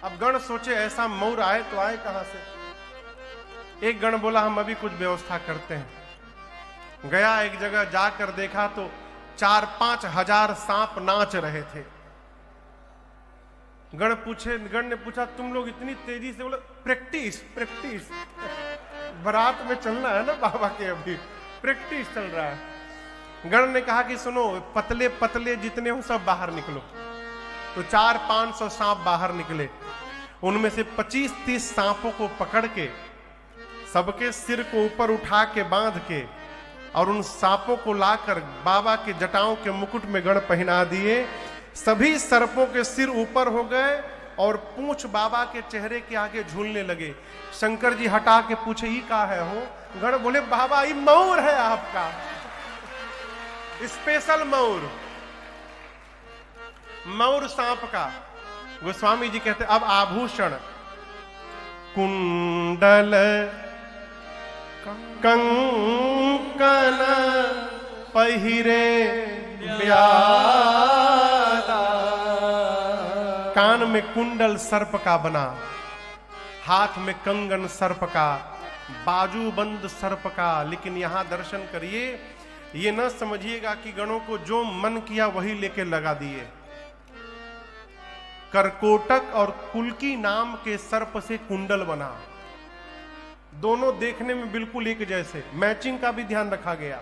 S1: अब गण सोचे ऐसा मौर आए तो आए कहां से? एक गण बोला हम अभी कुछ व्यवस्था करते हैं। गया एक जगह जाकर देखा तो 4-5 हजार सांप नाच रहे थे। गण ने पूछा तुम लोग इतनी तेजी से? बोले प्रैक्टिस प्रैक्टिस, बारात में चलना है ना बाबा के, अभी प्रैक्टिस चल रहा है। गण ने कहा कि सुनो, पतले पतले जितने हो सब बाहर निकलो। तो 400-500 सांप बाहर निकले। उनमें से 25-30 सांपों को पकड़ के सबके सिर को ऊपर उठा के बांध के और उन सांपों को लाकर बाबा के जटाओं के मुकुट में गण पहना दिए। सभी सर्पों के सिर ऊपर हो गए और पूंछ बाबा के चेहरे के आगे झूलने लगे। शंकर जी हटा के पूछे ये का है हो? गण बोले बाबा ये मयूर है आपका, स्पेशल मयूर, मयूर सांप का। गोस्वामी जी कहते अब आभूषण कुंडल कंकन पहिरे ब्यादा, कान में कुंडल सर्प का बना, हाथ में कंगन सर्प का, बाजूबंद सर्प का। लेकिन यहां दर्शन करिए, ये न समझिएगा कि गणों को जो मन किया वही लेके लगा दिए। करकोटक और कुल्की नाम के सर्प से कुंडल बना, दोनों देखने में बिल्कुल एक जैसे, मैचिंग का भी ध्यान रखा गया।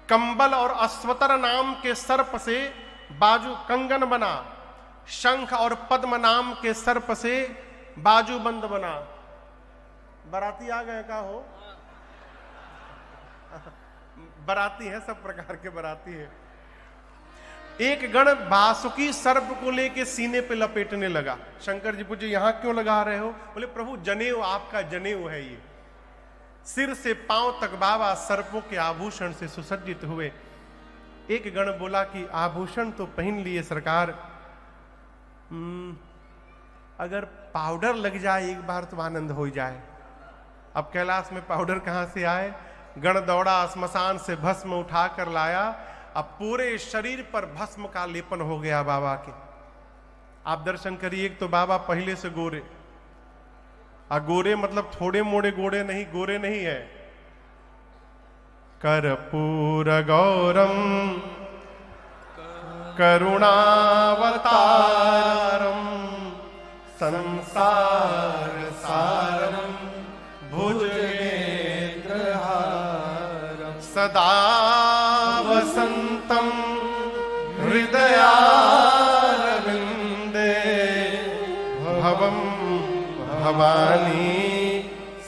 S1: कंबल और अश्वतर नाम के सर्प से बाजू कंगन बना, शंख और पद्म नाम के सर्प से बाजूबंद बना। बराती आ गए का हो? बराती है, सब प्रकार के बराती है। एक गण बासुकी सर्प को लेके सीने पे लपेटने लगा। शंकर जी पूछे यहां क्यों लगा रहे हो? बोले प्रभु जनेऊ, आपका जनेऊ है ये। सिर से पांव तक बाबा सर्पों के आभूषण से सुसज्जित हुए। एक गण बोला कि आभूषण तो पहन लिए सरकार, अगर पाउडर लग जाए एक बार तो आनंद हो जाए। अब कैलाश में पाउडर कहां से आए? गण दौड़ा, श्मशान से भस्म उठा कर लाया। अब पूरे शरीर पर भस्म का लेपन हो गया बाबा के। आप दर्शन करिए, एक तो बाबा पहले से गोरे, गोरे मतलब थोड़े मोड़े गोरे नहीं, गोरे नहीं है। कर्पूर गौरम करुणावतारम संसार सारम भुजगेन्द्रहारम सदा वसंतम हृदयारविंदे भवम भवानी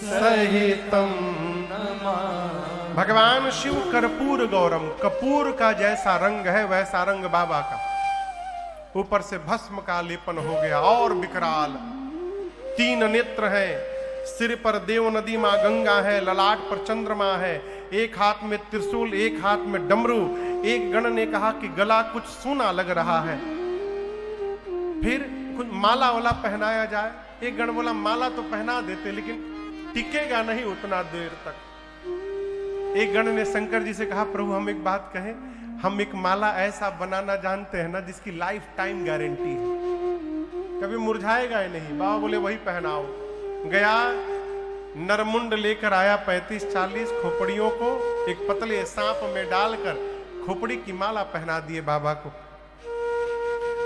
S1: सहितम नमामि। भगवान शिव कर्पूर गौरम, कपूर का जैसा रंग है वैसा रंग बाबा का। ऊपर से भस्म का लेपन हो गया और विकराल। 3 नेत्र हैं, सिर पर देव नदी मां गंगा है, ललाट पर चंद्रमा है, एक हाथ में त्रिशूल, एक हाथ में डमरू। एक गण ने कहा कि गला कुछ सूना लग रहा है, फिर कुछ माला वाला पहनाया जाए। एक गण बोला माला तो पहना देते लेकिन टिकेगा नहीं उतना देर तक। एक गण ने शंकर जी से कहा प्रभु हम एक बात कहें, हम एक माला ऐसा बनाना जानते हैं ना जिसकी लाइफ टाइम गारंटी है, कभी मुरझाएगा ही नहीं। बाबा बोले वही पहनाओ। गया, नरमुंड लेकर आया 35-40 खोपड़ियों को एक पतले सांप में डालकर खोपड़ी की माला पहना दिए बाबा को।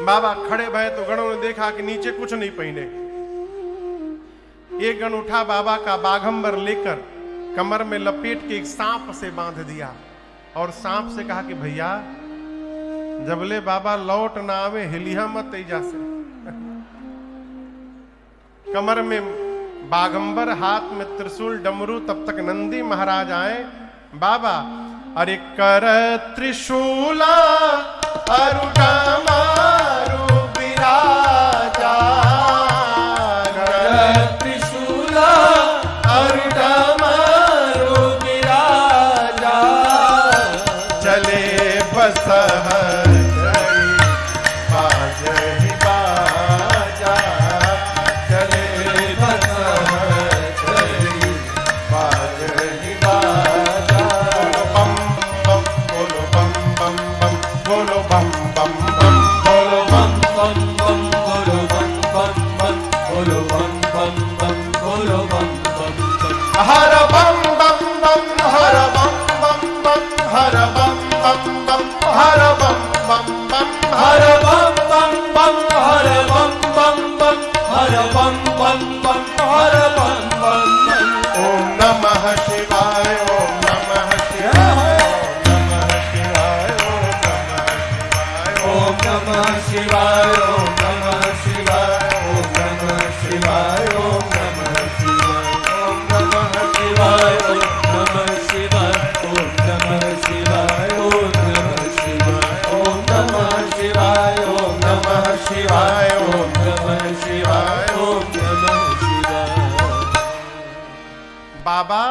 S1: बाबा खड़े भये तो गणों ने देखा कि नीचे कुछ नहीं पहने। एक गण उठा, बाबा का बाघंबर लेकर कमर में लपेट के एक सांप से बांध दिया और सांप से कहा कि भैया जबले बाबा लौट ना आवे हिलिया मत ऐजा से। कमर में बाघंबर, हाथ में त्रिशूल डमरू, तब तक नंदी महाराज आए। बाबा अरे कर त्रिशूला अरुटा मारू विराजा, कर त्रिशूला अरुटा मारू विराजा, चले बसहरी बाजहि बाजा, चले बसहरी बाजहि बाजा। बोलो बम बम बम, बोलो बम बम बम, बोलो हर बम बम बम हर बम बम बम हर बम बम बम हर बम बम बम
S2: हर बम बम बम हर बम बम बम हर बम बम बम हर बम बम बम।
S1: ओम नमः शिवाय ओम नमः शिवाय ओम नमः शिवाय
S2: ओम नमः शिवाय ओम नमः शिवाय ओम नमः शिवाय ओम नमः शिवाय ओम नमः शिवाय ओम नमः शिवाय ओम नमः शिवाय ओम नमः शिवाय ओम नमः शिवाय ओम नमः शिवाय ओम नमः शिवाय।
S1: बाबा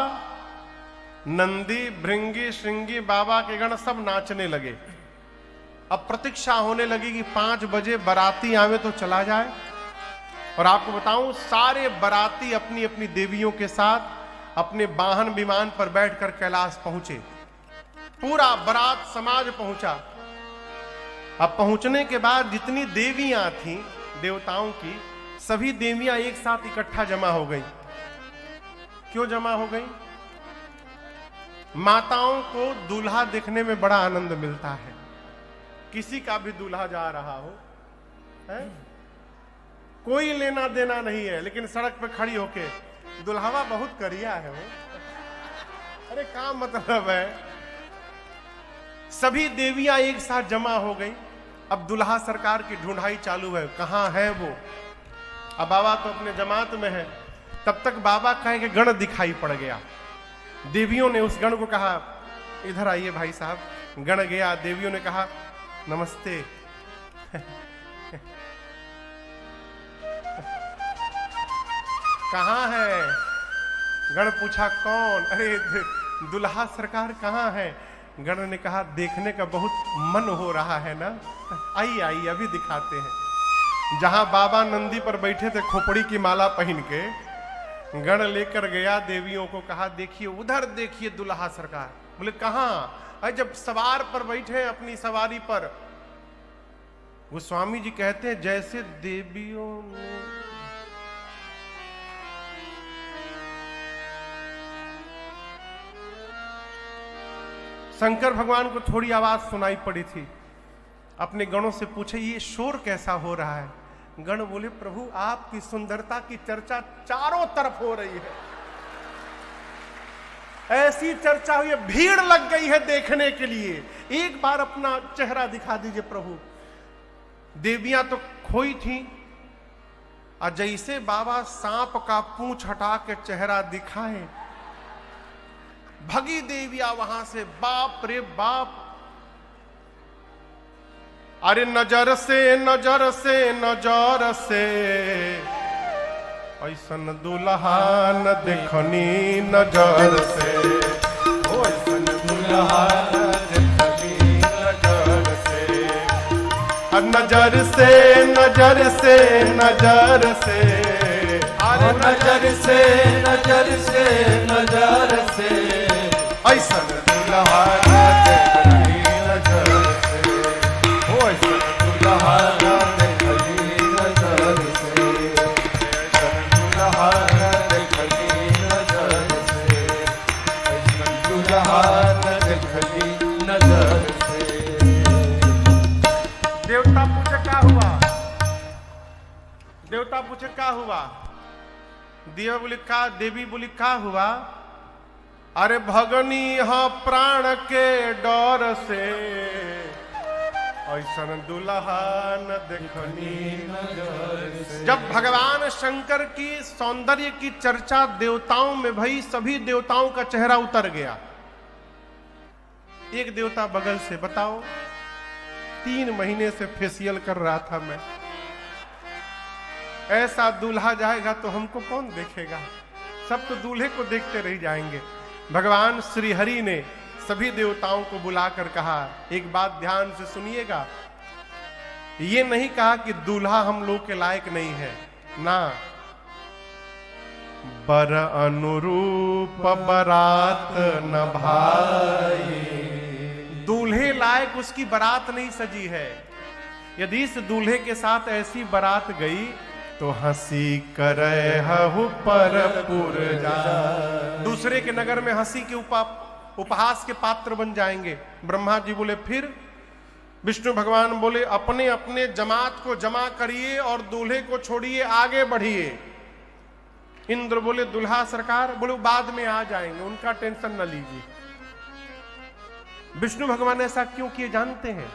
S1: नंदी भृंगी श्रृंगी बाबा के गण सब नाचने लगे। अब प्रतीक्षा होने लगी कि 5 बजे बाराती आवे तो चला जाए। और आपको बताऊं सारे बाराती अपनी अपनी देवियों के साथ अपने वाहन विमान पर बैठकर कैलाश पहुंचे। पूरा बारात समाज पहुंचा। अब पहुंचने के बाद जितनी देवियां थीं देवताओं की सभी देवियां एक साथ इकट्ठा जमा हो गई। क्यों जमा हो गई? माताओं को दूल्हा देखने में बड़ा आनंद मिलता है। किसी का भी दूल्हा जा रहा हो है? कोई लेना देना नहीं है, लेकिन सड़क पे खड़ी होके दुल्हावा बहुत करिया है वो। अरे क्या मतलब है? सभी देवियां एक साथ जमा हो गई। अब दुल्हा सरकार की ढूंढाई चालू है, कहां है वो? अब बाबा तो अपने जमात में है। तब तक बाबा कहे कि गण दिखाई पड़ गया। देवियों ने उस गण को कहा इधर आइए भाई साहब। गण गया। देवियों ने कहा नमस्ते। कहां है? गण पूछा कौन? अरे दुल्हा सरकार कहां है? गण ने कहा देखने का बहुत मन हो रहा है ना, आइए आइए अभी दिखाते हैं। जहां बाबा नंदी पर बैठे थे खोपड़ी की माला पहन के, गण लेकर गया देवियों को, कहा देखिए उधर देखिए दुल्हा सरकार। बोले कहां? अरे जब सवार पर बैठे अपनी सवारी पर। वो स्वामी जी कहते हैं जैसे देवियों ने शंकर भगवान को थोड़ी आवाज सुनाई पड़ी थी। अपने गणों से पूछे ये शोर कैसा हो रहा है? गण बोले प्रभु आपकी सुंदरता की चर्चा चारों तरफ हो रही है। ऐसी चर्चा हुई है, भीड़ लग गई है देखने के लिए। एक बार अपना चेहरा दिखा दीजिए प्रभु। देवियां तो खोई थी और जैसे बाबा सांप का पूंछ हटा के चेहरा दिखाए, भगी देवियां वहां से। बाप रे बाप! अरे नजर से नजर से नजर से ऐसन दुल्हा न देखनी नजर से। ओ ऐसन दुल्हा न देखनी नजर से। नजर से नजर से नजर से
S2: अरे नजर से नजर से नजर से
S1: ऐसन दुल्हा न देखनी नजर से। ओ ऐसन दुल्हा न देखनी नजर से। ऐसन दुल्हा न देखनी नजर से। ऐसन दुल्हा न देखनी नजर से। देवता पूछे क्या हुआ? देवता पूछे क्या हुआ? देव बोली का? देवी बोली क्या हुआ? अरे भगनी हाँ प्राण के डर से ऐसन दुल्हा न देखनी नजर से। जब भगवान शंकर की सौंदर्य की चर्चा देवताओं में भई, सभी देवताओं का चेहरा उतर गया। एक देवता बगल से, बताओ 3 महीने से फेशियल कर रहा था मैं, ऐसा दूल्हा जाएगा तो हमको कौन देखेगा? सब तो दूल्हे को देखते रह जाएंगे। भगवान श्री हरि ने सभी देवताओं को बुलाकर कहा एक बात ध्यान से सुनिएगा। ये नहीं कहा कि दूल्हा हम लोग के लायक नहीं है ना, बर अनुरूप बरात न भाई। दूल्हे लायक उसकी बारात नहीं सजी है। यदि इस दूल्हे के साथ ऐसी बारात गई तो हंसी करे हहु परपुर जाय। दूसरे के नगर में हंसी के उपहास के पात्र बन जाएंगे। ब्रह्मा जी बोले फिर? विष्णु भगवान बोले अपने अपने जमात को जमा करिए और दूल्हे को छोड़िए, आगे बढ़िए। इंद्र बोले दुल्हा सरकार? बोले बाद में आ जाएंगे, उनका टेंशन न लीजिए। विष्णु भगवान ऐसा क्यों किए जानते हैं?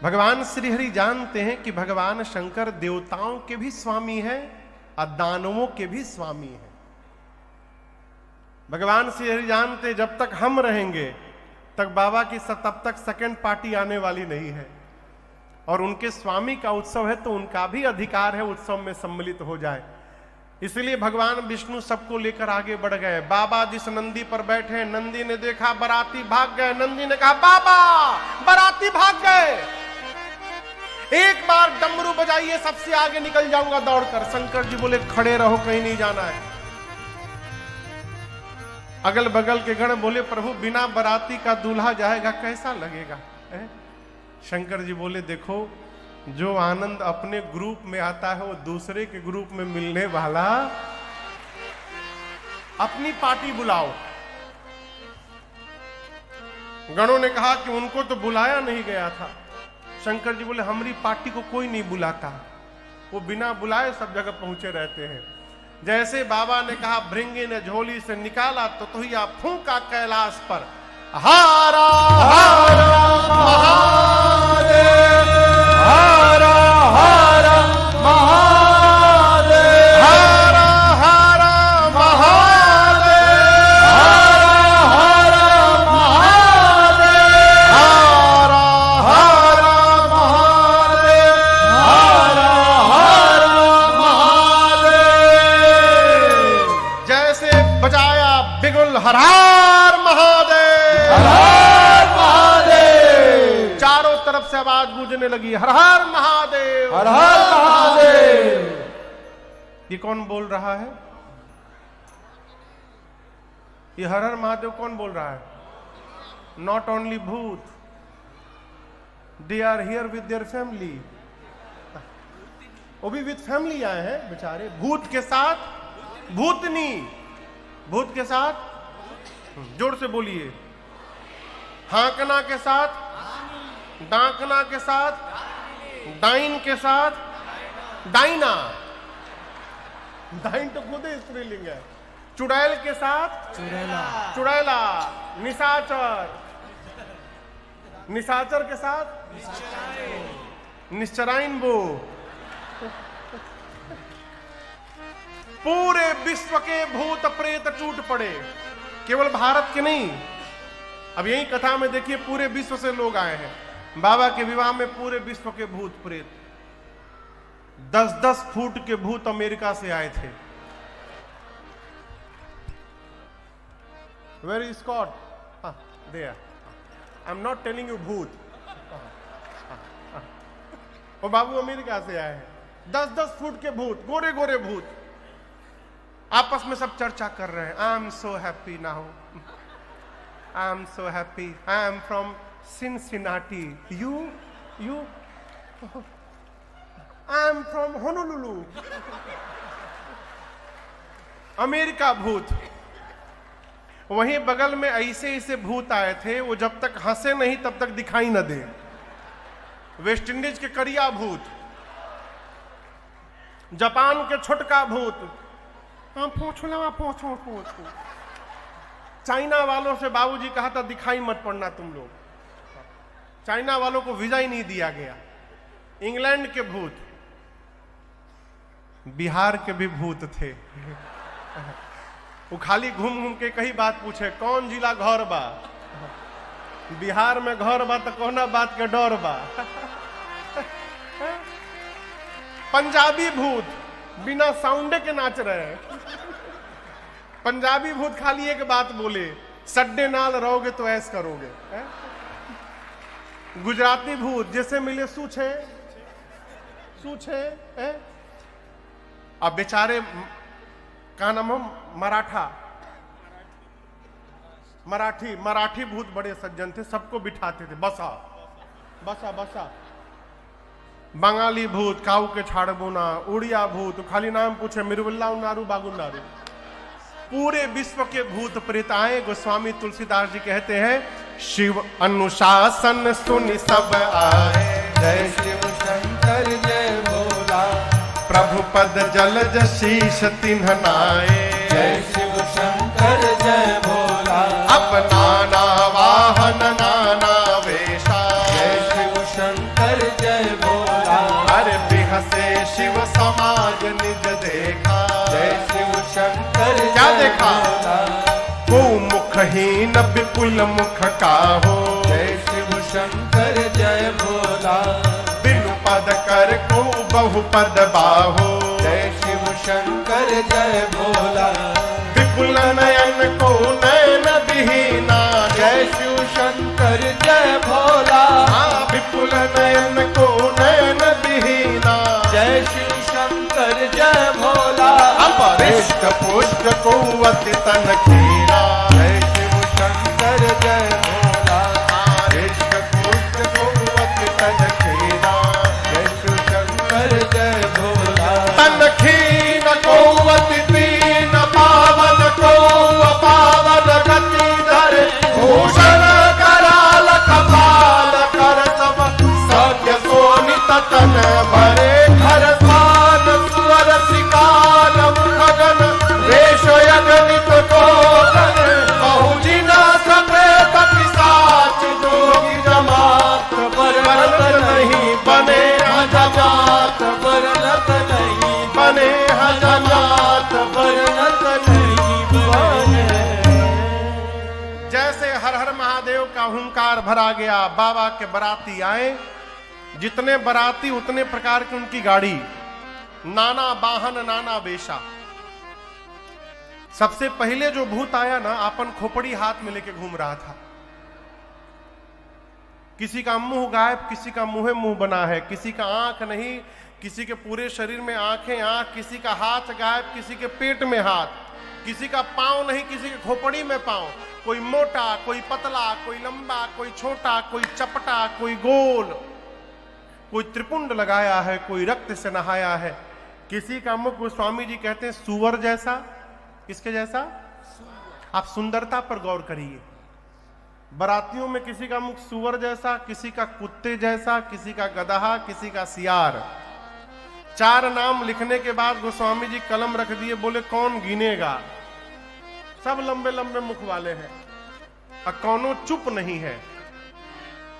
S1: भगवान श्रीहरि जानते हैं कि भगवान शंकर देवताओं के भी स्वामी हैं और दानवों के भी स्वामी हैं। भगवान श्रीहरि जानते जब तक हम रहेंगे तक बाबा की तब तक सेकंड पार्टी आने वाली नहीं है, और उनके स्वामी का उत्सव है तो उनका भी अधिकार है उत्सव में सम्मिलित हो जाए। इसलिए भगवान विष्णु सबको लेकर आगे बढ़ गए। बाबा जिस नंदी पर बैठे, नंदी ने देखा बाराती भाग गए। नंदी ने कहा बाबा बाराती भाग गए, एक बार डमरू बजाइए, सबसे आगे निकल जाऊंगा दौड़कर। शंकर जी बोले खड़े रहो, कहीं नहीं जाना है। अगल बगल के गण बोले प्रभु बिना बाराती का दूल्हा जाएगा, कैसा लगेगा? शंकर जी बोले देखो, जो आनंद अपने ग्रुप में आता है वो दूसरे के ग्रुप में मिलने वाला, अपनी पार्टी बुलाओ। गणों ने कहा कि उनको तो बुलाया नहीं गया था। शंकर जी बोले हमारी पार्टी को कोई नहीं बुलाता, वो बिना बुलाए सब जगह पहुंचे रहते हैं। जैसे बाबा ने कहा भृंगी ने झोली से निकाला तो तुहिया फूंका कैलाश पर, हारा हारा महादेव, हारा हारा महादेव, हारा हारा महादेव, हारा हारा महादेव, हारा हारा महादेव, हारा हारा महादेव। जैसे बजाया बिगुल हर हर महादेव, हर हर महादेव, चारों तरफ से आवाज गूंजने लगी हर हर महादेव, हर हर महादेव। ये कौन बोल रहा है? ये हर हर महादेव कौन बोल रहा है? नॉट ओनली भूत, they are here with their family. वो भी विद फैमिली आए हैं बेचारे। भूत के साथ भूतनी, भूत के साथ जोर से बोलिए, हाकना के साथ, डांकना के साथ, डाइन के साथ, डाइना, डाइन तो खुद ही स्त्रीलिंग है। चुड़ैल के साथ
S2: चुड़ैला,
S1: चुड़ैला, निशाचर, निशाचर के साथ निश्चराइन वो। पूरे विश्व के भूत प्रेत टूट पड़े, केवल भारत के नहीं। अब यही कथा में देखिए पूरे विश्व से लोग आए हैं। बाबा के विवाह में पूरे विश्व के भूत प्रेत, 10-10 फुट के भूत अमेरिका से आए थे। Where is Scott? There. I am not telling you भूत। वो बाबू अमेरिका से आए हैं। 10-10 फुट के भूत, गोरे गोरे भूत, आपस में सब चर्चा कर रहे हैं। I am so happy now, I am so happy, I am from Cincinnati, you I am from Honolulu. America भूत। वहीं बगल में ऐसे ऐसे भूत आए थे, वो जब तक हंसे नहीं तब तक दिखाई न दे। वेस्ट इंडीज के करिया भूत, जापान के छोटका भूत, चाइना वालों से बाबूजी कहा था दिखाई मत पड़ना तुम लोग, चाइना वालों को वीजा ही नहीं दिया गया। इंग्लैंड के भूत, बिहार के भी भूत थे। वो खाली घूम घूम के कई बात पूछे, कौन जिला घर बा? बिहार में घर बा तो कोना बात के डर बा। पंजाबी भूत बिना साउंडे के नाच रहे हैं। पंजाबी भूत खाली एक बात बोले, सड्डे नाल रहोगे तो ऐस करोगे। गुजराती भूत जैसे मिले सूछे सूछे। अब बेचारे का नाम हम मराठा, मराठी भूत बड़े सज्जन थे, सबको बिठाते थे। बसा बसा बसा, बंगाली भूत काऊ के छाड़बोना, उड़िया भूत खाली नाम पूछे मिरुवल्ला उन्नारू बागुन्नारू, पूरे विश्व के भूत प्रेत आए। गोस्वामी तुलसीदास जी कहते हैं शिव अनुशासन सुनि सब आए,
S2: जय शिव शंकर जय भोला,
S1: प्रभु पद जलज शीश तिन्ह नाए,
S2: जय शिव शंकर जय भोला,
S1: अब नाना वाहन नाना वेशा,
S2: जय शिव शंकर जय भोला,
S1: अरे बिहसे शिव समाज निज देखा,
S2: जय शिव शंकर
S1: क्या
S2: जय
S1: देखा?
S2: भोला,
S1: को मुखहीन विपुल मुख काहो,
S2: जय शिव शंकर जय भोला,
S1: बिनु पद कर को बहुपद बाहो,
S2: जय शिव शंकर जय भोला,
S1: विपुल नयन को नयन विहीना,
S2: जय शिव शंकर जय भोला,
S1: हाँ, विपुल नयन को नयन विहीना,
S2: जय शिव शंकर जय भोला,
S1: अपरिष्ट पुष्ट को अति तन खीरा,
S2: जय शिव शंकर जय भोला,
S1: अपरिष्ट पुष्ट को अति तन खीरा,
S2: जय शिव शंकर जय भोला,
S1: तन खीन को अति दीन पावन को अपावन गति धर, भूषण कराल कपाल कर सब सत्य सोनित तन भरे, घर स्थान सुअर शिकार मुखगन वेश यगनित को बहुजिना सप्रेत पिशाच जोगी जमात
S2: बरनत
S1: नहीं बने
S2: जमात बरनत नहीं
S1: बने जमात
S2: बरनत नहीं बने।
S1: जैसे हर हर महादेव का हुंकार भरा गया, बाबा के बराती आए, जितने बराती उतने प्रकार की उनकी गाड़ी, नाना वाहन नाना वेशा। सबसे पहले जो भूत आया ना, अपन खोपड़ी हाथ में लेके घूम रहा था। किसी का मुंह गायब, किसी का मुंह मुंह बना है, किसी का आंख नहीं, किसी के पूरे शरीर में आंखें आंख, किसी का हाथ गायब, किसी के पेट में हाथ, किसी का पांव नहीं, किसी के खोपड़ी में पांव, कोई मोटा, कोई पतला, कोई लंबा, कोई छोटा, कोई चपटा, कोई गोल, कोई त्रिपुंड लगाया है, कोई रक्त से नहाया है। किसी का मुख गोस्वामी जी कहते हैं सुअर जैसा। किसके जैसा? आप सुंदरता पर गौर करिए। बरातियों में किसी का मुख सुअर जैसा, किसी का कुत्ते जैसा, किसी का गदहा, किसी का सियार। 4 नाम लिखने के बाद गोस्वामी जी कलम रख दिए, बोले कौन गिनेगा। सब लंबे लंबे मुख वाले हैं और कौनो चुप नहीं है।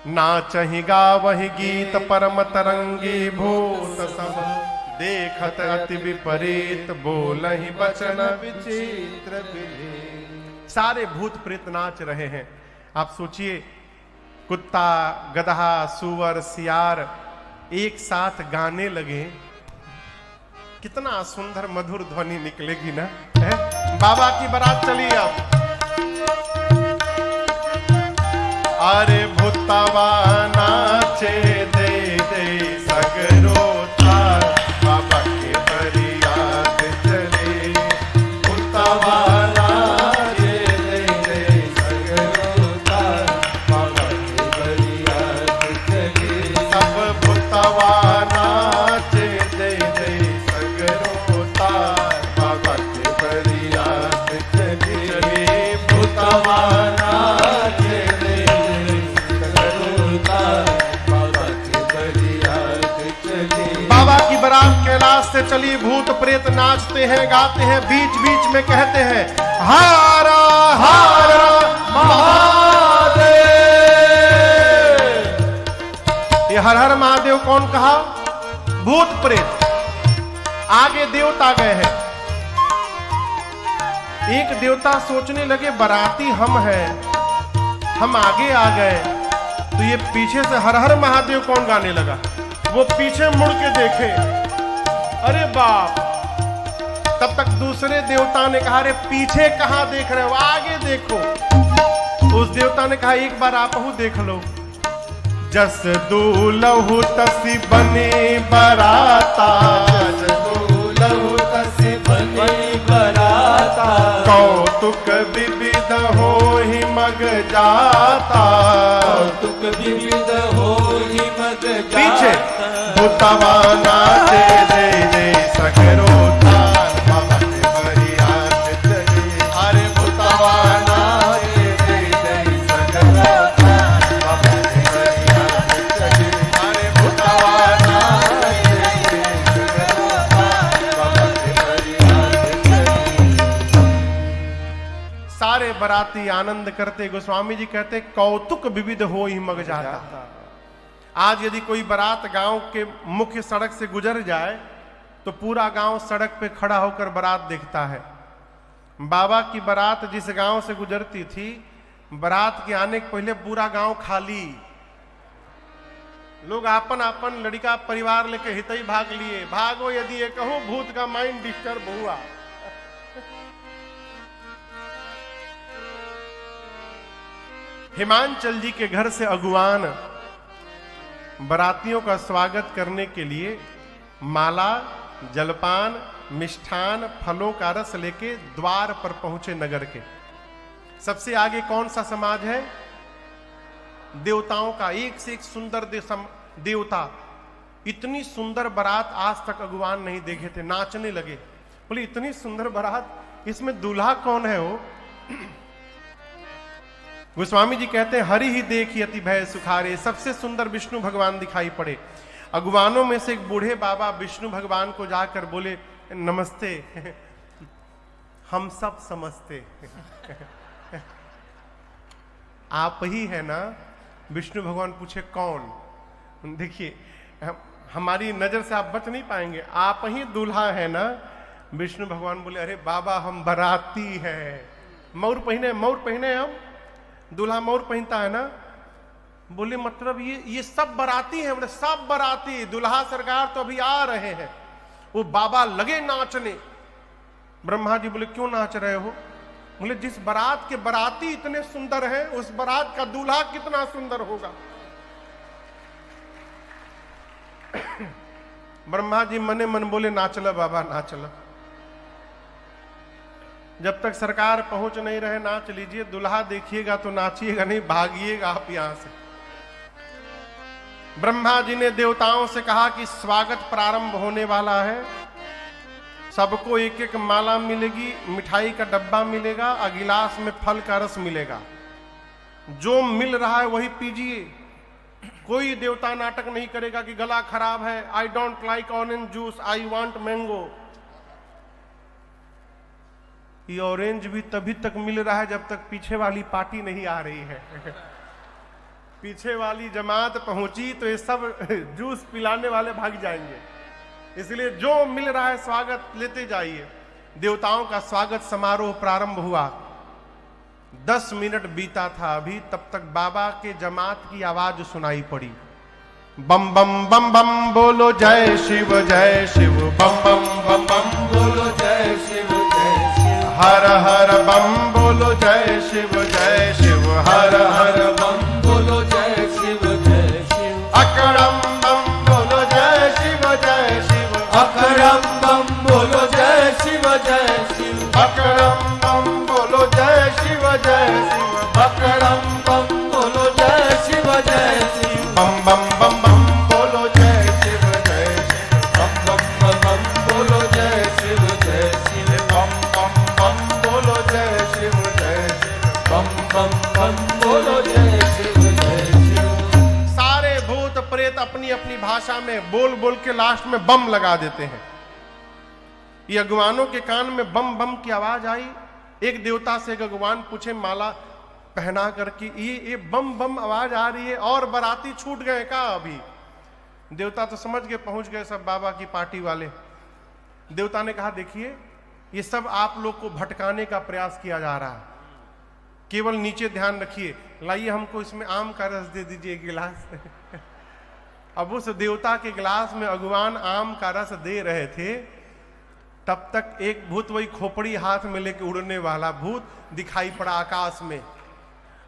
S1: नाचहि गावहि गीत परम तरंगी, भूत सब देखत अति विपरीत, बोलहि बचन
S2: विचित्र विधि।
S1: सारे भूत प्रेत नाच रहे हैं। आप सोचिए, कुत्ता, गदहा, सुअर, सियार एक साथ गाने लगे, कितना सुंदर मधुर ध्वनि निकलेगी ना, है? बाबा की बारात चली अब। अरे भूतवा नाचे दे दे सगरो तार, बाबा के बरियात चले। भूतवा
S2: नाचे दे दे सगरो तार, बाबा के बरियात चले।
S1: सब भूतवा नाचे दे दे सगरो तार, बाबा के बरियात चले। भूतवा नाचे बाबा की बारात कैलाश से चली। भूत प्रेत नाचते हैं, गाते हैं, बीच बीच में कहते हैं हारा हारा महादेव। ये हर हर महादेव कौन कहा? भूत प्रेत। आगे देवता गए हैं। एक देवता सोचने लगे बाराती हम हैं, हम आगे आ गए, तो ये पीछे से हर हर महादेव कौन गाने लगा। वो पीछे मुड़ के देखे, अरे बाप। तब तक दूसरे देवता ने कहा, अरे पीछे कहां देख रहे हो, आगे देखो। उस देवता ने कहा, एक बार आप देख लो। जस दूलहु तसी बने बराता,
S2: जस दूलहु तसी बने बराता,
S1: कौतुक विविध होहि मग जाता।
S2: कौतुक विविध होहि मग जाता।
S1: पीछे भूतवा नाचे दे दे सगरो ताल बाबा के बरियात चले। अरे भूतवा नाचे दे दे सगरो ताल बाबा के बरियात चले। अरे भूतवा नाचे दे दे सगरो ताल बाबा के बरियात चले। सारे बराती आनंद करते, गोस्वामी जी कहते कौतुक विविध हो ही मग जाता। आज यदि कोई बारात गांव के मुख्य सड़क से गुजर जाए तो पूरा गांव सड़क पे खड़ा होकर बारात देखता है। बाबा की बारात जिस गांव से गुजरती थी, बारात के आने के पहले पूरा गांव खाली, लोग आपन आपन लड़का परिवार लेके हितई भाग लिए। भागो यदि ये कहो भूत का माइंड डिस्टर्ब हुआ। हिमांचल जी के घर से अगुवान बरातियों का स्वागत करने के लिए माला, जलपान, मिष्ठान, फलों का रस लेके द्वार पर पहुंचे नगर के। सबसे आगे कौन सा समाज है? देवताओं का। एक से एक सुंदर देवता। इतनी सुंदर बारात आज तक अगुवान नहीं देखे थे। नाचने लगे, बोले इतनी सुंदर बारात, इसमें दूल्हा कौन है? वो गोस्वामी जी कहते हैं हरि ही देखी अति भय सुखारे। सबसे सुंदर विष्णु भगवान दिखाई पड़े। अगुवानों में से एक बूढ़े बाबा विष्णु भगवान को जाकर बोले नमस्ते, हम सब समझते आप ही है ना? विष्णु भगवान पूछे कौन? देखिए हमारी नजर से आप बच नहीं पाएंगे, आप ही दूल्हा है ना? विष्णु भगवान बोले अरे बाबा हम बराती है। मौर पहने हम, दूल्हा मौर पहनता है ना। बोले मतलब ये सब बराती है? बोले सब बराती, दूल्हा सरकार तो अभी आ रहे हैं। वो बाबा लगे नाचने। ब्रह्मा जी बोले क्यों नाच रहे हो? बोले जिस बारात के बराती इतने सुंदर हैं, उस बारात का दूल्हा कितना सुंदर होगा। ब्रह्मा जी मने मन बोले नाचला बाबा नाचला। जब तक सरकार पहुंच नहीं रहे नाच लीजिए, दूल्हा देखिएगा तो नाचिएगा नहीं, भागिएगा आप यहां से। ब्रह्मा जी ने देवताओं से कहा कि स्वागत प्रारंभ होने वाला है, सबको एक एक माला मिलेगी, मिठाई का डब्बा मिलेगा और गिलास में फल का रस मिलेगा। जो मिल रहा है वही पीजिए। कोई देवता नाटक नहीं करेगा कि गला खराब है, I don't like orange juice, I want mango. ये ऑरेंज भी तभी तक मिल रहा है जब तक पीछे वाली पार्टी नहीं आ रही है। पीछे वाली जमात पहुंची तो ये सब जूस पिलाने वाले भाग जाएंगे। इसलिए जो मिल रहा है स्वागत लेते जाइए। देवताओं का स्वागत समारोह प्रारंभ हुआ। 10 मिनट बीता था अभी, तब तक बाबा के जमात की आवाज सुनाई पड़ी। बम बम बम बम बोलो जय शिव बम बम बम बम बोलो जय शिव हर हर बम बोलो जय शिव हर हर बम बोलो जय शिव अकड़म बम बोलो जय शिव अकड़म बम बोलो जय शिव अकड़म बम बोलो जय शिव अकड़म बम बोलो जय शिव बम बम बम बम बोलो जय शिव बम बम बम बोलो जय शिव बम बम बम बोलो जय शिव बम बम बम बोलो जय शिव सारे भूत प्रेत अपनी अपनी भाषा में बोल बोल के लास्ट में बम लगा देते हैं। ये अगवानों के कान में बम बम की आवाज आई। एक देवता से एक अगवान पूछे माला पहना करके ये बम बम आवाज आ रही है और बाराती छूट गए का? अभी देवता तो समझ गए, पहुंच गए सब बाबा की पार्टी वाले। देवता ने कहा देखिए ये सब आप लोग को भटकाने का प्रयास किया जा रहा है, केवल नीचे ध्यान रखिए। लाइए हमको इसमें आम का रस दे दीजिए गिलास। अब उस देवता के गिलास में अगवान आम का रस दे रहे थे, तब तक एक भूत वही खोपड़ी हाथ में लेके उड़ने वाला भूत दिखाई पड़ा आकाश में,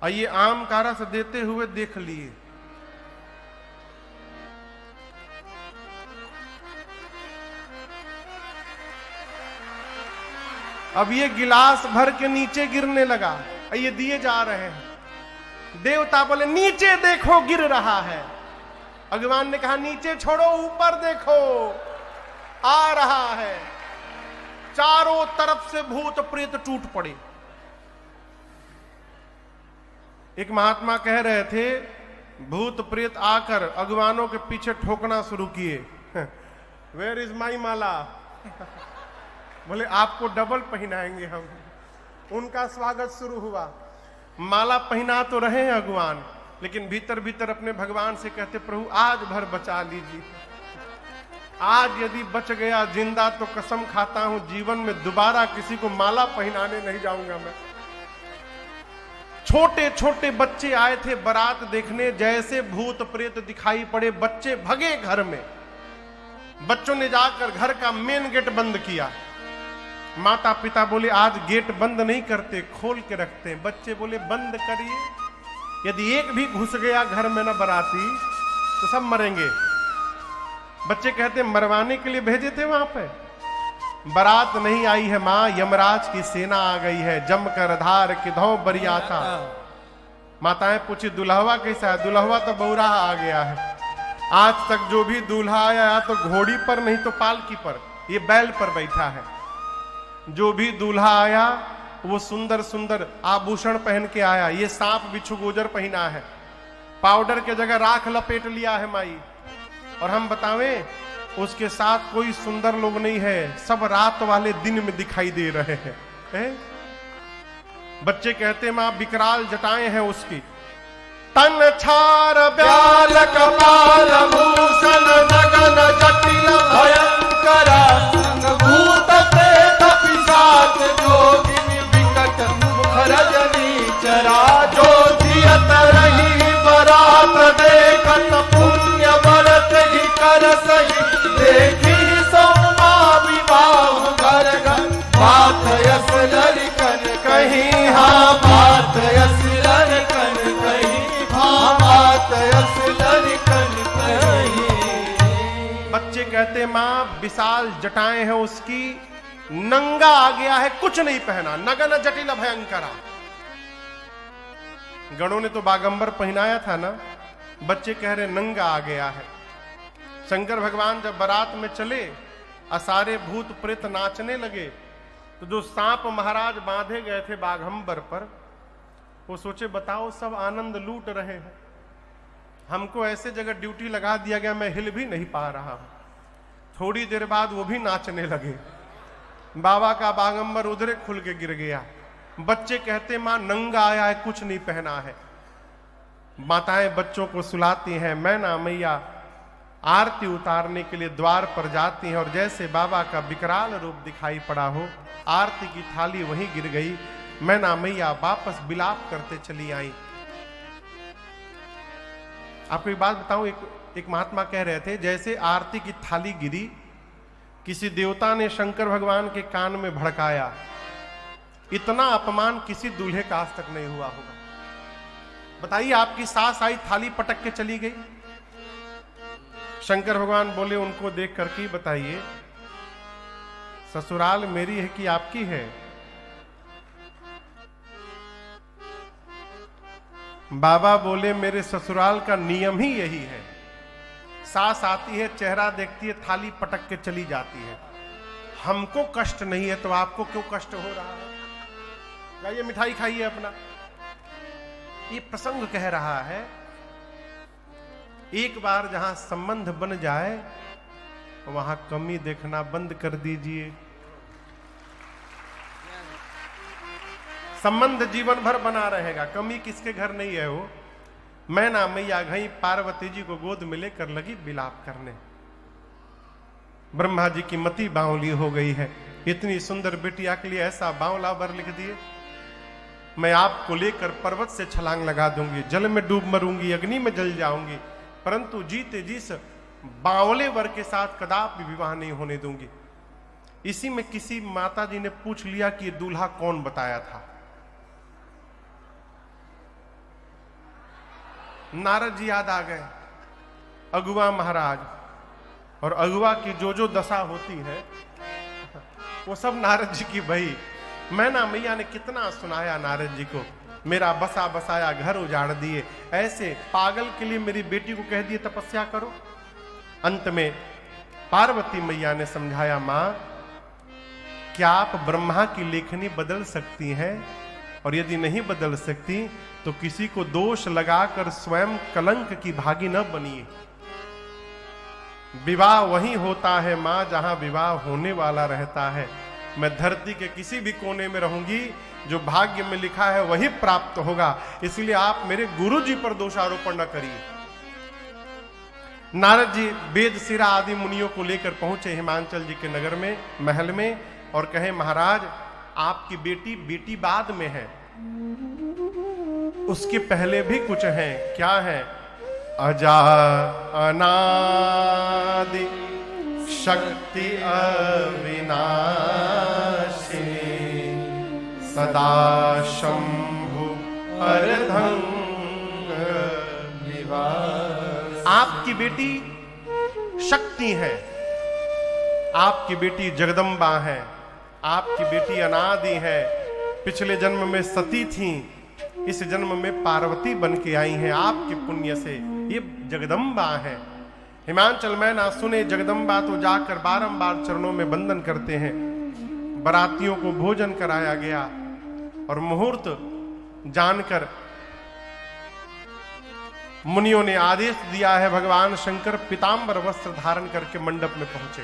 S1: और ये आम का रस देते हुए देख लिए। अब ये गिलास भर के नीचे गिरने लगा, ये दिए जा रहे हैं। देवता बोले नीचे देखो गिर रहा है। भगवान ने कहा नीचे छोड़ो, ऊपर देखो, आ रहा है। चारों तरफ से भूत प्रेत टूट पड़े। एक महात्मा कह रहे थे, भूत प्रेत आकर अगवानों के पीछे ठोकना शुरू किए। वेयर इज माई माला? बोले आपको डबल पहनाएंगे हम। उनका स्वागत शुरू हुआ। माला पहना तो रहे हैं अगवान, लेकिन भीतर भीतर अपने भगवान से कहते, प्रभु आज भर बचा लीजिए, आज यदि बच गया जिंदा तो कसम खाता हूं जीवन में दोबारा किसी को माला पहनाने नहीं जाऊंगा मैं। छोटे छोटे बच्चे आए थे बारात देखने, जैसे भूत प्रेत दिखाई पड़े बच्चे भगे घर में। बच्चों ने जाकर घर का मेन गेट बंद किया। माता पिता बोले आज गेट बंद नहीं करते, खोल के रखते हैं। बच्चे बोले बंद करिए, यदि एक भी घुस गया घर में ना बाराती तो सब मरेंगे। बच्चे कहते मरवाने के लिए भेजे थे वहां पे, बारात नहीं आई है मां, यमराज की सेना आ गई है, जमकर धार किधौ बरियाता। माताएं पूछी दुल्हवा कैसा है? दुल्हवा तो बौरा आ गया है। आज तक जो भी दूल्हा आया तो घोड़ी पर नहीं तो पालकी पर, ये बैल पर बैठा है। जो भी दूल्हा आया वो सुंदर सुंदर आभूषण पहन के आया, ये सांप बिच्छू गोजर पहना है, पाउडर के जगह राख लपेट लिया है माई। और हम बतावें उसके साथ कोई सुंदर लोग नहीं है, सब रात वाले दिन में दिखाई दे रहे हैं। बच्चे कहते मां विकराल जटाएं हैं उसकी, तन छार ब्याल कपाल भूषण नगन जटिल भयंकर भूत प्रेत पिशाच जोगिनी विकट मुखरजनी चरा। जो जियत रही बरात देखत पुण्य व्रत ही कर सही, देखी सोमा विवाह घर घर बात यस लड़कन कहीं, हाँ बात यस लड़कन कहीं, हाँ बात यस लड़कन कहीं। बच्चे कहते मां विशाल जटाएं हैं उसकी, नंगा आ गया है, कुछ नहीं पहना, नगन जटिल भयंकरा। गणों ने तो बागंबर पहनाया था ना, बच्चे कह रहे नंगा आ गया है। शंकर भगवान जब बारात में चले और सारे भूत प्रेत नाचने लगे, तो जो सांप महाराज बांधे गए थे बाघंबर पर, वो सोचे बताओ सब आनंद लूट रहे हैं, हमको ऐसे जगह ड्यूटी लगा दिया गया, मैं हिल भी नहीं पा रहा हूं। थोड़ी देर बाद वो भी नाचने लगे, बाबा का बाघंबर उधरे खुल के गिर गया। बच्चे कहते मां नंगा आया है, कुछ नहीं पहना है। माताएं बच्चों को सुलाती हैं, मैना मैया आरती उतारने के लिए द्वार पर जाती हैं, और जैसे बाबा का विकराल रूप दिखाई पड़ा हो, आरती की थाली वहीं गिर गई। मैना मैया वापस विलाप करते चली आई। आपको एक बात बताऊं, एक महात्मा कह रहे थे, जैसे आरती की थाली गिरी, किसी देवता ने शंकर भगवान के कान में भड़काया, इतना अपमान किसी दूल्हे का आज तक नहीं हुआ होगा। बताइए, आपकी सास आई, थाली पटक के चली गई, शंकर भगवान बोले उनको देख करके बताइए ससुराल मेरी है कि आपकी है? बाबा बोले मेरे ससुराल का नियम ही यही है, सास आती है, चेहरा देखती है, थाली पटक के चली जाती है। हमको कष्ट नहीं है तो आपको क्यों कष्ट हो रहा है? जाइए मिठाई खाइए अपना। ये प्रसंग कह रहा है, एक बार जहां संबंध बन जाए वहां कमी देखना बंद कर दीजिए। संबंध जीवन भर बना रहेगा, कमी किसके घर नहीं है। वो मैना मैया गई पार्वती जी को गोद में लेकर लगी विलाप करने। ब्रह्मा जी की मति बावली हो गई है, इतनी सुंदर बेटिया के लिए ऐसा बावला वर लिख दिए, मैं आपको लेकर पर्वत से छलांग लगा दूंगी, जल में डूब मरूंगी, अग्नि में जल जाऊंगी, परंतु जीते जी से बावले वर के साथ कदापि विवाह नहीं होने दूंगी। इसी में किसी माता जी ने पूछ लिया कि ये दूल्हा कौन बताया था। नारद जी याद आ गए, अगुआ महाराज, और अगुआ की जो जो दशा होती है वो सब नारद जी की बही। मैना मैया ने कितना सुनाया नारद जी को, मेरा बसा बसाया घर उजाड़ दिए। ऐसे पागल के लिए मेरी बेटी को कह दिए तपस्या करो। अंत में पार्वती मैया ने समझाया, मां क्या आप ब्रह्मा की लेखनी बदल सकती हैं? और यदि नहीं बदल सकती तो किसी को दोष लगाकर स्वयं कलंक की भागी न बनिए। विवाह वही होता है मां जहां विवाह होने वाला रहता है। मैं धरती के किसी भी कोने में रहूंगी, जो भाग्य में लिखा है वही प्राप्त होगा। इसलिए आप मेरे गुरु जी पर दोषारोपण न करिए। नारद जी वेद सिरा आदि मुनियों को लेकर पहुंचे हिमांचल जी के नगर में, महल में, और कहे, महाराज आपकी बेटी बेटी बाद में है, उसके पहले भी कुछ है। क्या है? अजा अनादि शक्ति अविनाशी सदा शंभु अर्धंग निवास। आपकी बेटी शक्ति है, आपकी बेटी जगदम्बा है, आपकी बेटी अनादि है। पिछले जन्म में सती थी, इस जन्म में पार्वती बन के आई हैं आपके पुण्य से। ये जगदम्बा है। हिमांचल में ना सुने जगदम्बा तो जाकर बारंबार चरणों में वंदन करते हैं। बरातियों को भोजन कराया गया और मुहूर्त जानकर मुनियों ने आदेश दिया है। भगवान शंकर पीतांबर वस्त्र धारण करके मंडप में पहुंचे।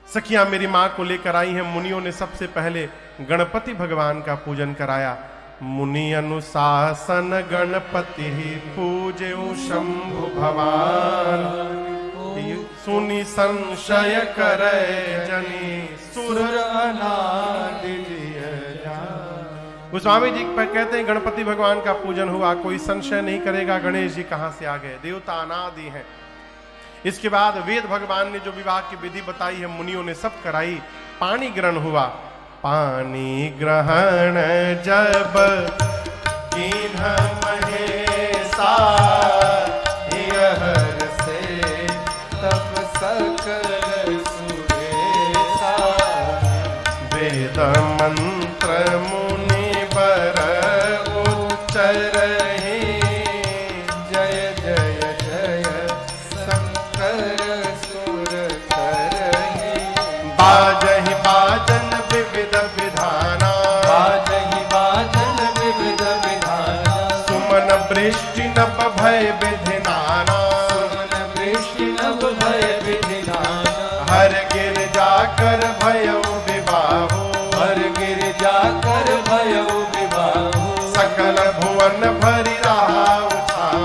S1: सखियां मेरी मां को लेकर आई हैं। मुनियों ने सबसे पहले गणपति भगवान का पूजन कराया। मुनि अनुशासन गणपति ही पूजे शंभु भगवान, सुनि संशय करे जनी सुर अनादि। गोस्वामी जी पर कहते हैं गणपति भगवान का पूजन हुआ, कोई संशय नहीं करेगा गणेश जी कहां से आ गए, देवता अनादि हैं। इसके बाद वेद भगवान ने जो विवाह की विधि बताई है मुनियों ने सब कराई। पानी ग्रहण हुआ। पानी ग्रहण जब कीन्ह महेशा, हर से तब सकल सुरेशा। वेद मंत्र मुनि बर उच्चरहि, जय जय जय शंकर सुर करहि। बाजहि बाजन विविध विधाना,
S2: बाजहि बाजन विविध विधाना।
S1: सुमन वृष्टि नभ भय विधिनाना,
S2: सुमन वृष्टि नभ भय विधिनाना।
S1: हर गिर जाकर भयउ विवाहो,
S2: हर गिर जाकर भयउ विवाहो।
S1: सकल भुवन भरि रहा उठाओ,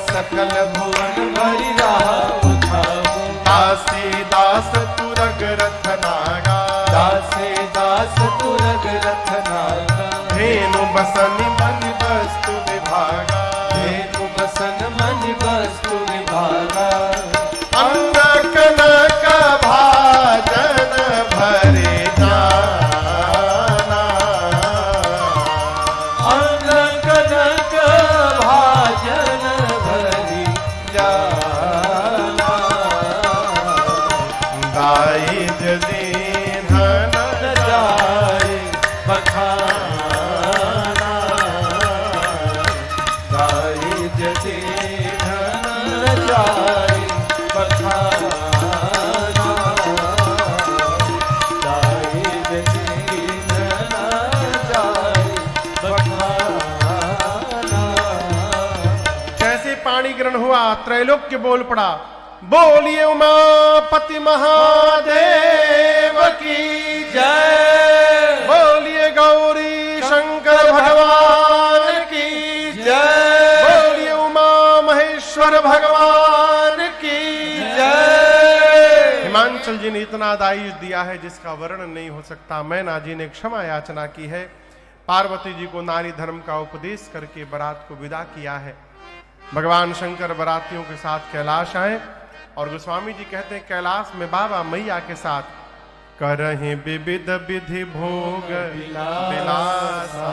S2: सकल भुवन भरि रहा उठाओ।
S1: दासी दास तुरग रथ नागा,
S2: दासे दास तुरग रथ नागा।
S1: धेनु बसनि मन वस्तु विभागा,
S2: धेनु बसन मन वस्तु विभागा।
S1: अंग कनक भाजन भरे जाना,
S2: अंग कनक भाजन भरि जाना।
S1: गाई जदि धन
S2: जाए बखाना, गाए जदि धन जाए बखाना। गाए जदि धन जाए बखाना।
S1: जैसे पानी ग्रहण हुआ त्रैलोक्य बोल पड़ा, बोलिए उमापति महादेव की
S2: जय।
S1: बोलिए गौरी शंकर भगवान की
S2: जय।
S1: बोलिए उमा महेश्वर भगवान की
S2: जय।
S1: हिमांचल जी ने इतना दाई दिया है जिसका वर्णन नहीं हो सकता। मैना जी ने क्षमा याचना की है। पार्वती जी को नारी धर्म का उपदेश करके बारात को विदा किया है। भगवान शंकर बारातियों के साथ कैलाश आए और गोस्वामी जी कहते हैं कैलाश में बाबा मैया के साथ करहि विविध विधि भोग विलासा,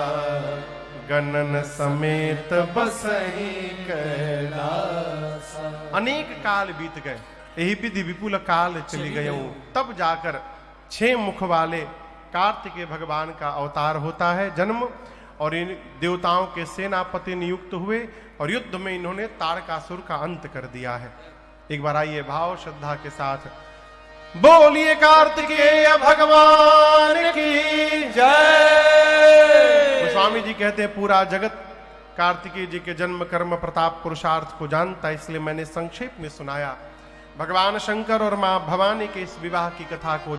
S1: गणन समेत बसहि कैलासा। अनेक काल बीत गए, यही विधि विपुल काल चली गए। तब जाकर 6 मुख वाले कार्तिकेय भगवान का अवतार होता है जन्म, और इन देवताओं के सेनापति नियुक्त हुए और युद्ध में इन्होंने तारकासुर का अंत कर दिया है। एक बार आइए भाव श्रद्धा के साथ बोलिए कार्तिकेय भगवान की
S2: जय।
S1: स्वामी जी कहते हैं पूरा जगत कार्तिकेय जी के जन्म कर्म प्रताप पुरुषार्थ को जानता, इसलिए मैंने संक्षेप में सुनाया। भगवान शंकर और मां भवानी के इस विवाह की कथा को